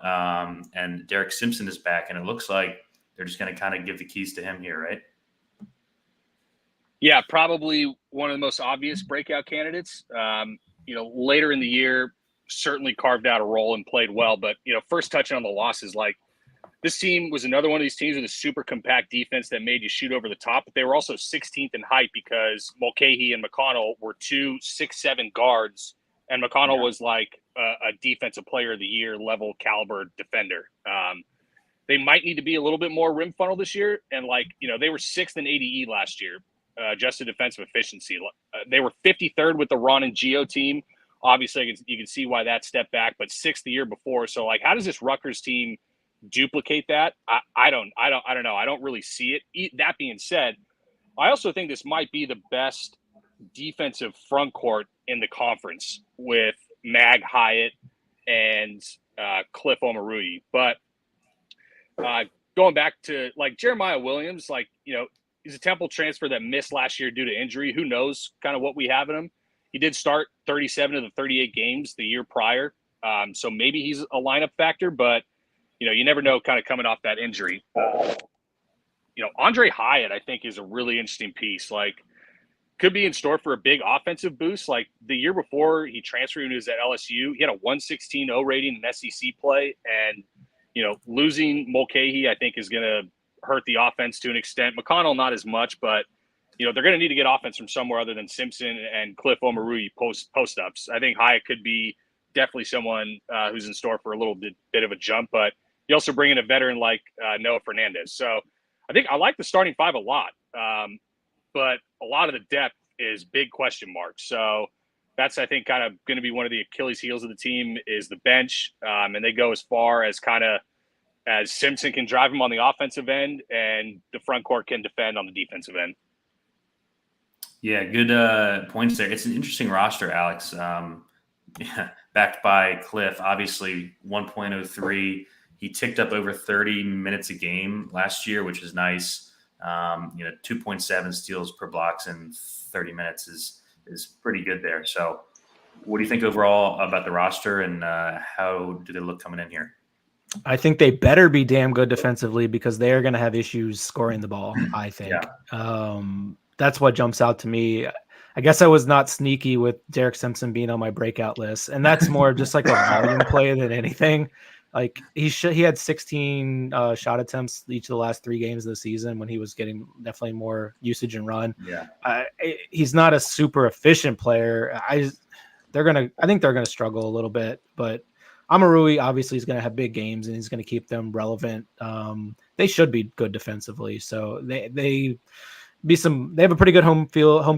And Derek Simpson is back, and it looks like they're just going to kind of give the keys to him here, right? Yeah, probably one of the most obvious breakout candidates. Later in the year, certainly carved out a role and played well. But, first touching on the losses, like, this team was another one of these teams with a super compact defense that made you shoot over the top. But they were also 16th in height because Mulcahy and McConnell were 2 6'7" guards. And McConnell was like a defensive player of the year level caliber defender. They might need to be a little bit more rim funnel this year. And they were 6th in ADE last year, adjusted defensive efficiency. They were 53rd with the Ron and Gio team. Obviously, you can see why that stepped back, but 6th the year before. So, how does this Rutgers team duplicate that, I don't know. I don't really see it. That being said, I also think this might be the best defensive front court in the conference with Mag Hyatt and Cliff Omoruyi. But going back to like Jeremiah Williams, like, you know, he's a Temple transfer that missed last year due to injury. Who knows kind of what we have in him? He did start 37 of the 38 games the year prior. So maybe he's a lineup factor, but, you know, you never know kind of coming off that injury. You know, Andre Hyatt, I think, is a really interesting piece. Like, could be in store for a big offensive boost. Like the year before he transferred when he was at LSU, he had a 116.0 rating in SEC play. And, you know, losing Mulcahy, I think, is going to hurt the offense to an extent. McConnell, not as much, but, you know, they're going to need to get offense from somewhere other than Simpson and Cliff Omoruyi post-ups. I think Hyatt could be definitely someone who's in store for a little bit of a jump, but you also bring in a veteran like Noah Fernandez. So I think I like the starting five a lot, but a lot of the depth is big question marks. So that's, I think, kind of going to be one of the Achilles heels of the team is the bench. And they go as far as kind of as Simpson can drive him on the offensive end and the front court can defend on the defensive end. Yeah, good points there. It's an interesting roster, Alex. Yeah, backed by Cliff, obviously 1.03. He ticked up over 30 minutes a game last year, which is nice. 2.7 steals per blocks in 30 minutes is pretty good there. So what do you think overall about the roster and how do they look coming in here? I think they better be damn good defensively because they are going to have issues scoring the ball, I think. Yeah. That's what jumps out to me. I guess I was not sneaky with Derek Simpson being on my breakout list, and that's more just like a volume play than anything. Like he had 16 shot attempts each of the last 3 games of the season when he was getting definitely more usage and run. Yeah, he's not a super efficient player. I think they're gonna struggle a little bit, but Omoruyi obviously is going to have big games and he's going to keep them relevant. They should be good defensively, so they have a pretty good home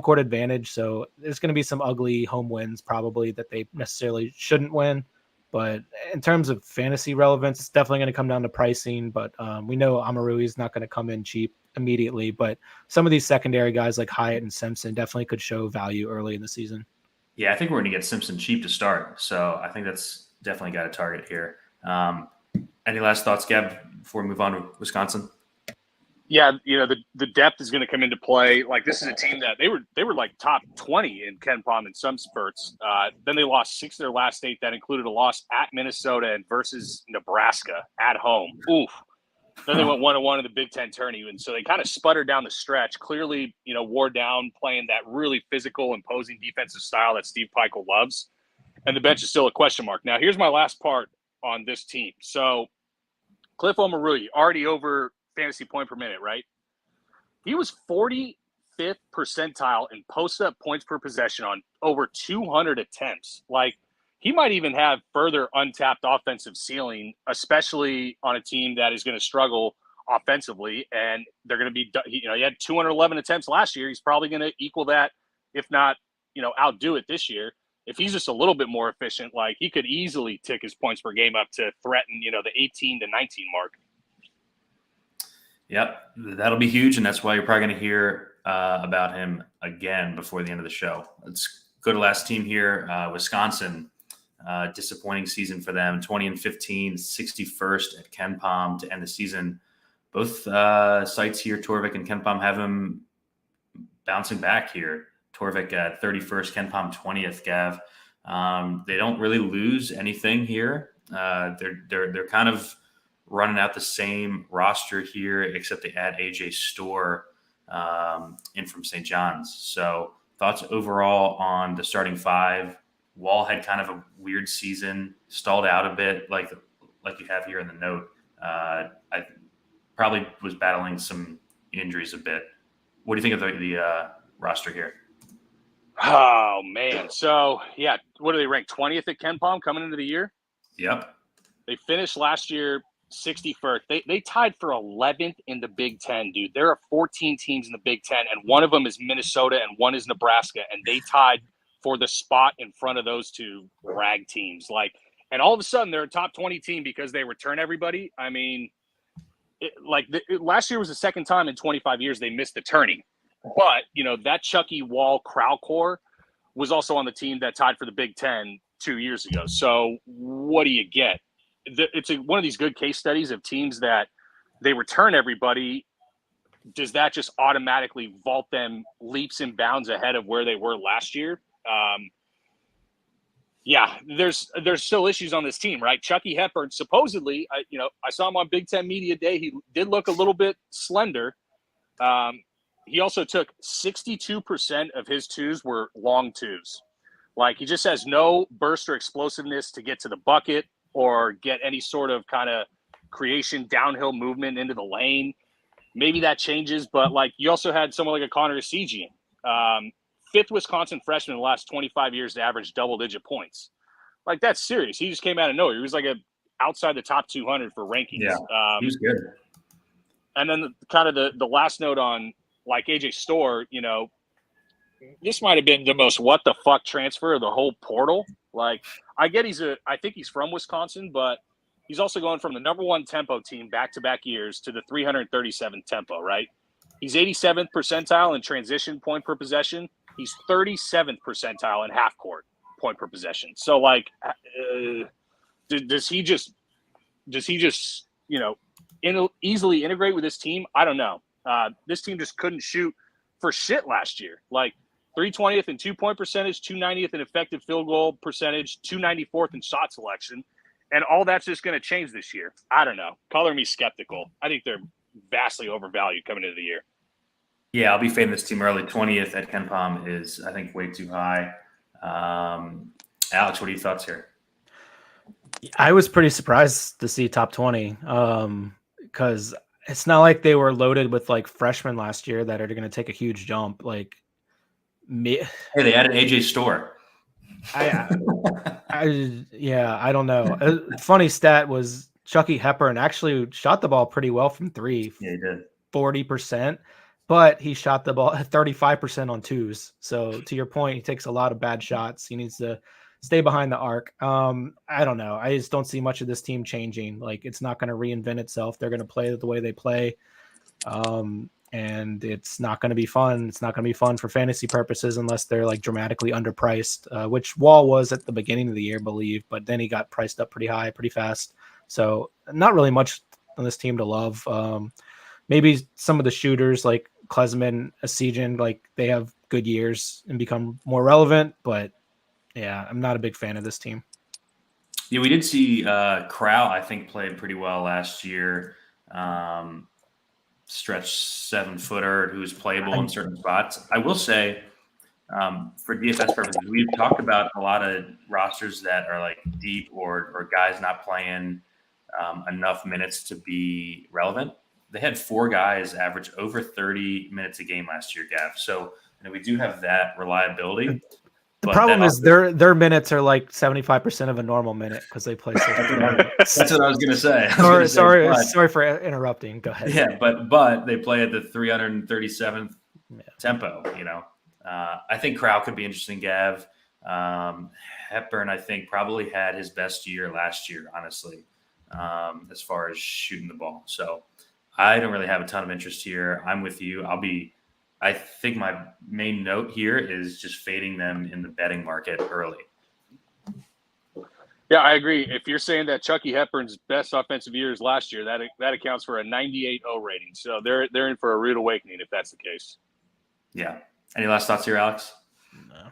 court advantage. So there's going to be some ugly home wins probably that they necessarily shouldn't win. But in terms of fantasy relevance, it's definitely going to come down to pricing. But we know Omoruyi is not going to come in cheap immediately. But some of these secondary guys like Hyatt and Simpson definitely could show value early in the season. Yeah, I think we're going to get Simpson cheap to start. So I think that's definitely got a target here. Any last thoughts, Gab, before we move on to Wisconsin? Yeah, you know, the depth is going to come into play. Like, this is a team that they were like top 20 in KenPom in some spurts. Then they lost 6 of their last 8. That included a loss at Minnesota and versus Nebraska at home. Oof. Then they went 1-1 in the Big Ten tourney, and so they kind of sputtered down the stretch. Clearly, you know, wore down playing that really physical, imposing defensive style that Steve Pikiell loves. And the bench is still a question mark. Now, here's my last part on this team. So, Cliff Omoruyi, already over fantasy point per minute, right? He was 45th percentile in post-up points per possession on over 200 attempts. Like, he might even have further untapped offensive ceiling, especially on a team that is going to struggle offensively. And they're going to be, you know, he had 211 attempts last year. He's probably going to equal that, if not, you know, outdo it this year. If he's just a little bit more efficient, like, he could easily tick his points per game up to threaten, you know, the 18 to 19 mark. Yep, that'll be huge, and that's why you're probably going to hear about him again before the end of the show. Let's go to last team here, Wisconsin. Disappointing season for them, 20-15, 61st at KenPom to end the season. Both sites here, Torvik and KenPom, have him bouncing back here. Torvik at 31st, KenPom 20th, Gav. They don't really lose anything here. They're kind of running out the same roster here, except they add AJ Storr in from St. John's. So thoughts overall on the starting 5? Wall had kind of a weird season, stalled out a bit, like you have here in the note. I probably was battling some injuries a bit. What do you think of the roster here? Oh, man. So, yeah, what do they rank? 20th at KenPom coming into the year? Yep. They finished last year 61st. They tied for 11th in the Big Ten, dude. There are 14 teams in the Big Ten, and one of them is Minnesota and one is Nebraska, and they tied for the spot in front of those two rag teams. Like, and all of a sudden they're a top 20 team because they return everybody. I mean, last year was the second time in 25 years they missed the tourney. But, that Chucky, Wall, Crowcore was also on the team that tied for the Big Ten 2 years ago. So what do you get? It's one of these good case studies of teams that they return everybody. Does that just automatically vault them leaps and bounds ahead of where they were last year? Yeah, there's still issues on this team, right? Chucky Hepburn, supposedly, I saw him on Big Ten Media Day. He did look a little bit slender. He also took 62% of his twos were long twos. Like, he just has no burst or explosiveness to get to the bucket or get any sort of kind of creation, downhill movement into the lane. Maybe that changes, but you also had someone like a Connor Esigian, fifth Wisconsin freshman in the last 25 years to average double-digit points. That's serious. He just came out of nowhere. He was outside the top 200 for rankings. Yeah, he was good. And then the last note on AJ Storr, this might have been the most what the fuck transfer of the whole portal. I get I think he's from Wisconsin, but he's also going from the number 1 tempo team back-to-back years to the 337th tempo, right? He's 87th percentile in transition point per possession. He's 37th percentile in half court point per possession. So does he just easily integrate with this team? I don't know. This team just couldn't shoot for shit last year. 320th in 2-point percentage, 290th in effective field goal percentage, 294th in shot selection. And all that's just going to change this year. I don't know. Color me skeptical. I think they're vastly overvalued coming into the year. Yeah, I'll be fading this team early. 20th at Ken Pom is, I think, way too high. Alex, what are your thoughts here? I was pretty surprised to see top 20 because it's not like they were loaded with freshmen last year that are going to take a huge jump. Hey, they added AJ Storr. I don't know. A funny stat was Chucky Hepburn actually shot the ball pretty well from three. Yeah, he did. 40%, but he shot the ball 35% on twos. So to your point, he takes a lot of bad shots. He needs to stay behind the arc. I don't know. I just don't see much of this team changing. It's not going to reinvent itself. They're going to play the way they play. And it's not going to be fun. It's not going to be fun for fantasy purposes unless they're dramatically underpriced, which Wall was at the beginning of the year, I believe, but then he got priced up pretty high, pretty fast. So not really much on this team to love. Maybe some of the shooters like Klesman, Esigian, they have good years and become more relevant, but yeah, I'm not a big fan of this team. Yeah, we did see Crow, I think, played pretty well last year. Stretch 7-footer who's playable in certain spots. I will say, for DFS purposes, we've talked about a lot of rosters that are deep or guys not playing enough minutes to be relevant. They had 4 guys average over 30 minutes a game last year, Gav. So we do have that reliability. The problem is their minutes are 75% of a normal minute because they play. That's what I was going to say. Sorry for interrupting. Go ahead. Yeah, but they play at the 337th tempo. I think Crow could be interesting, Gav. Hepburn, I think, probably had his best year last year, honestly, as far as shooting the ball. So I don't really have a ton of interest here. I'm with you. I think my main note here is just fading them in the betting market early. Yeah, I agree. If you're saying that Chucky Hepburn's best offensive year is last year, that accounts for a 98.0 rating. So they're in for a rude awakening if that's the case. Yeah. Any last thoughts here, Alex? No.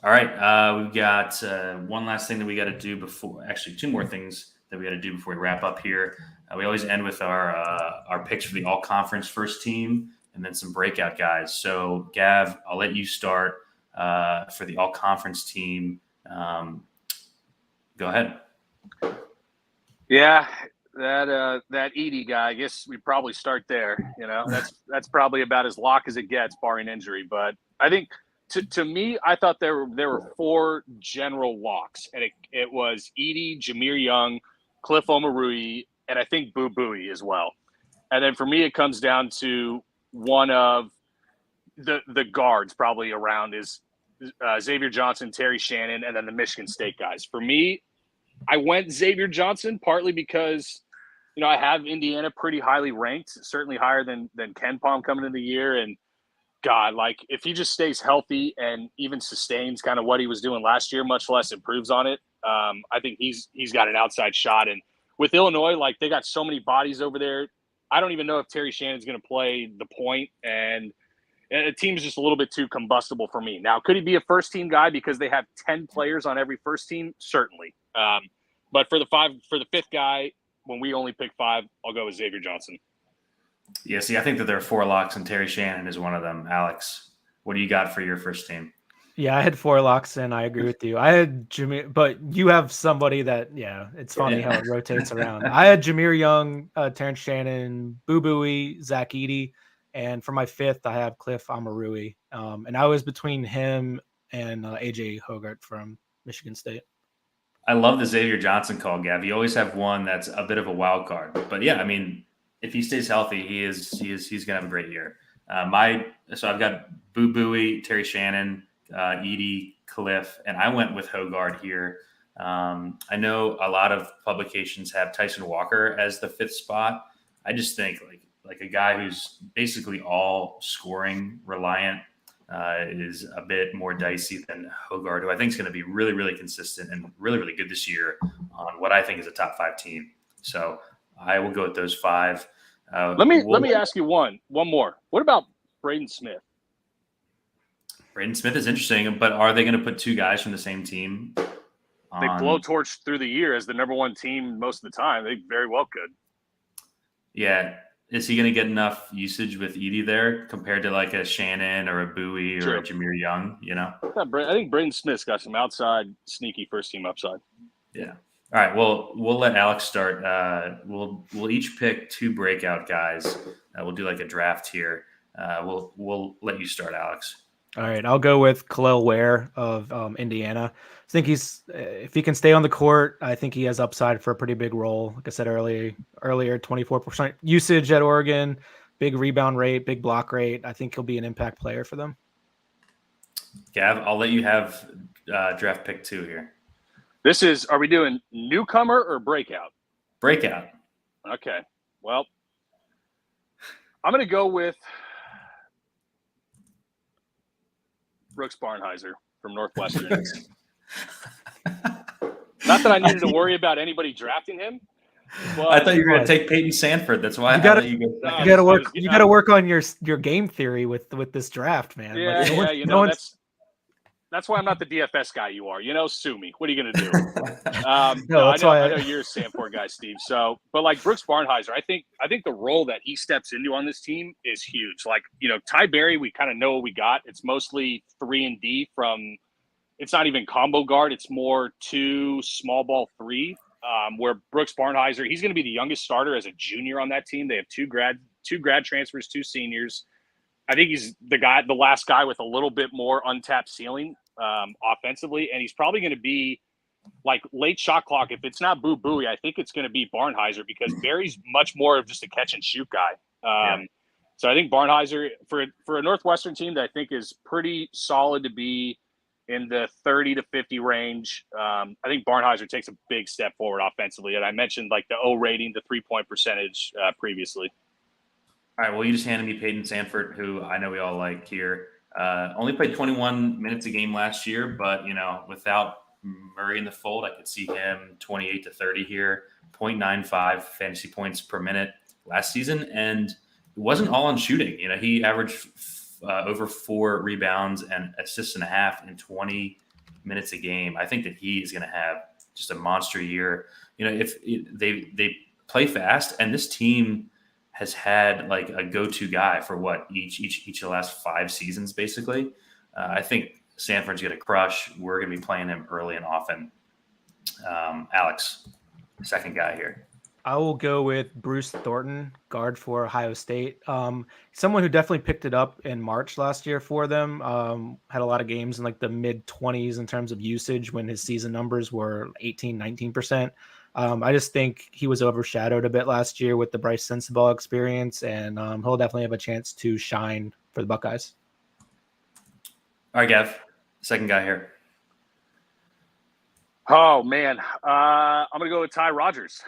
All right. We've got one last thing that we got to do before – actually, 2 more things that we got to do before we wrap up here. We always end with our picks for the all-conference first team and then some breakout guys. So, Gav, I'll let you start for the all-conference team. Go ahead. Yeah, that Edey guy, I guess we probably start there. That's probably about as lock as it gets, barring injury. But I think to me, I thought there were 4 general locks, and it was Edey, Jameer Young, Cliff Omarui, and I think Boo Buie as well. And then for me, it comes down to one of the guards probably around is Xavier Johnson, Terry Shannon, and then the Michigan State guys. For me, I went Xavier Johnson partly because, I have Indiana pretty highly ranked, certainly higher than Ken Palm coming into the year. And God, like if he just stays healthy and even sustains kind of what he was doing last year, much less improves on it, I think he's got an outside shot. And with Illinois, like they got so many bodies over there. I don't even know if Terry Shannon's going to play the point, and the team's just a little bit too combustible for me. Now, could he be a first-team guy because they have 10 players on every first team? Certainly. But for the fifth guy, when we only pick 5, I'll go with Xavier Johnson. Yeah, see, I think that there are 4 locks, and Terry Shannon is one of them. Alex, what do you got for your first team? Yeah, I had 4 locks, and I agree with you. I had Jameer, but you have somebody that, it's funny how it rotates around. I had Jameer Young, Terrence Shannon, Boo Booey, Zach Edey, and for my 5th, I have Cliff Amarui. And I was between him and AJ Hogarth from Michigan State. I love the Xavier Johnson call, Gav. You always have one that's a bit of a wild card, but yeah, I mean, if he stays healthy, he's gonna have a great year. So I've got Boo Booey, Terry Shannon, Edey, Cliff, and I went with Hogarth here. I know a lot of publications have Tyson Walker as the 5th spot. I just think like a guy who's basically all scoring reliant is a bit more dicey than Hogarth, who I think is going to be really, really consistent and really, really good this year on what I think is a top 5 team. So I will go with those 5. Let me ask you one more. What about Braden Smith? Braden Smith is interesting, but are they going to put 2 guys from the same team? They blowtorch through the year as the number 1 team most of the time. They very well could. Yeah. Is he going to get enough usage with Edey there compared to like a Shannon or a Bowie or a Jameer Young, I think Braden Smith's got some outside sneaky first team upside. Yeah. All right. Well, we'll let Alex start. We'll each pick 2 breakout guys. We'll do like a draft here. We'll let you start, Alex. All right, I'll go with Khalil Ware of Indiana. I think if he can stay on the court, I think he has upside for a pretty big role. Like I said earlier, 24% usage at Oregon, big rebound rate, big block rate. I think he'll be an impact player for them. Gav, I'll let you have draft pick 2 here. Are we doing newcomer or breakout? Breakout. Okay. Well, I'm going to go with Brooks Barnhizer from Northwestern. Not that I needed to worry about anybody drafting him. But I thought you were going to take Peyton Sanford. That's why you got to work on your game theory with this draft, man. Yeah, that's why I'm not the DFS guy you are. Sue me. What are you going to do? I know you're a Sanford guy, Steve. So, but like Brooks Barnhizer, I think the role that he steps into on this team is huge. Like, Ty Berry, we kind of know what we got. It's mostly 3 and D from. It's not even combo guard. It's more 2 small ball 3. Where Brooks Barnhizer, he's going to be the youngest starter as a junior on that team. They have 2 grad transfers, 2 seniors. I think he's the last guy with a little bit more untapped ceiling offensively, and he's probably going to be like late shot clock. If it's not Boo Booey, I think it's going to be Barnhizer because Barry's much more of just a catch and shoot guy. So I think Barnhizer for a Northwestern team that I think is pretty solid to be in the 30 to 50 range. I think Barnhizer takes a big step forward offensively. And I mentioned like the O rating, the 3-point percentage previously. All right. Well, you just handed me Peyton Sanford, who I know we all like here. Only played 21 minutes a game last year, but without Murray in the fold, I could see him 28 to 30 here, 0.95 fantasy points per minute last season. And it wasn't all on shooting. He averaged over 4 rebounds and assists and a half in 20 minutes a game. I think that he is going to have just a monster year. If they play fast, and this team has had like a go-to guy for each of the last 5 seasons, basically. I think Sanford's going to crush. We're going to be playing him early and often. Alex, second guy here. I will go with Bruce Thornton, guard for Ohio State. Someone who definitely picked it up in March last year for them. Had a lot of games in like the mid-20s in terms of usage when his season numbers were 18, 19%. I just think he was overshadowed a bit last year with the Bryce Sensabaugh experience, and he'll definitely have a chance to shine for the Buckeyes. All right, Gav, second guy here. Oh man, I'm gonna go with Ty Rodgers.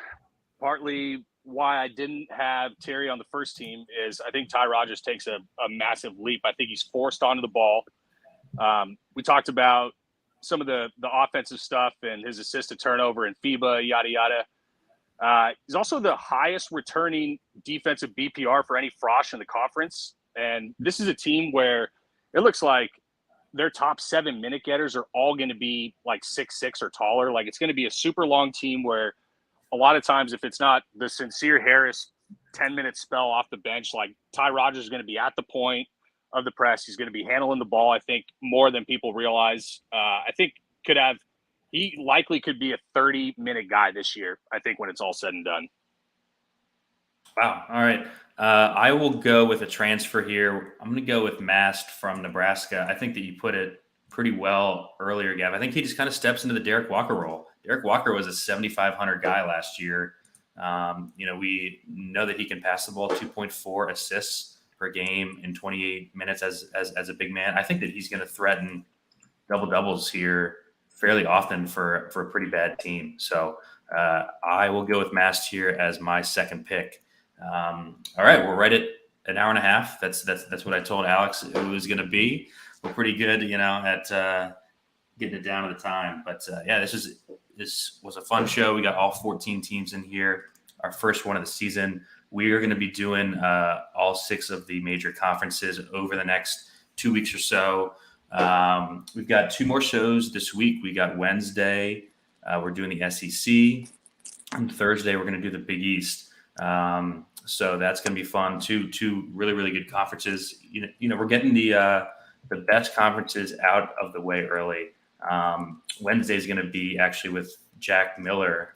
Partly why I didn't have Terry on the first team is I think Ty Rodgers takes a massive leap. I think he's forced onto the ball. We talked about some of the offensive stuff and his assist to turnover and FIBA, yada yada. He's also the highest returning defensive BPR for any Frosh in the conference. And this is a team where it looks like their top 7 minute getters are all going to be like 6'6" or taller. Like it's going to be a super long team where a lot of times if it's not the Sincere Harris 10-minute spell off the bench, like Ty Rodgers is going to be at the point of the press. He's going to be handling the ball, I think, more than people realize. I think he likely could be a 30-minute guy this year, I think, when it's all said and done. Wow. All right. I will go with a transfer here. I'm going to go with Mast from Nebraska. I think that you put it pretty well earlier, Gav. I think he just kind of steps into the Derek Walker role. Derek Walker was a 7,500 guy last year. We know that he can pass the ball, 2.4 assists per game in 28 minutes as a big man. I think that he's going to threaten double doubles here fairly often for a pretty bad team. So I will go with Mast here as my second pick. All right, we're right at an hour and a half. That's what I told Alex it was going to be. We're pretty good, at getting it down to the time. But this was a fun show. We got all 14 teams in here. Our first one of the season. We are going to be doing all 6 of the major conferences over the next 2 weeks or so. We've got 2 more shows this week. We got Wednesday. We're doing the SEC. And Thursday, we're going to do the Big East. So that's going to be fun. Two really, really good conferences. We're getting the best conferences out of the way early. Wednesday is going to be actually with Jack Miller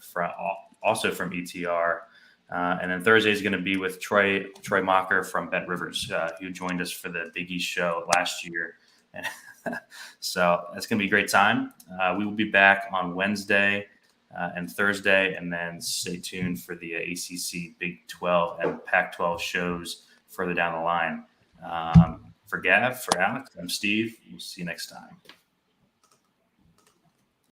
also from ETR. And then Thursday is going to be with Troy Mocker from Bet Rivers, who joined us for the Big East show last year. So that's going to be a great time. We will be back on Wednesday and Thursday, and then stay tuned for the ACC, Big 12, and Pac-12 shows further down the line. For Gav, for Alex, I'm Steve. We'll see you next time.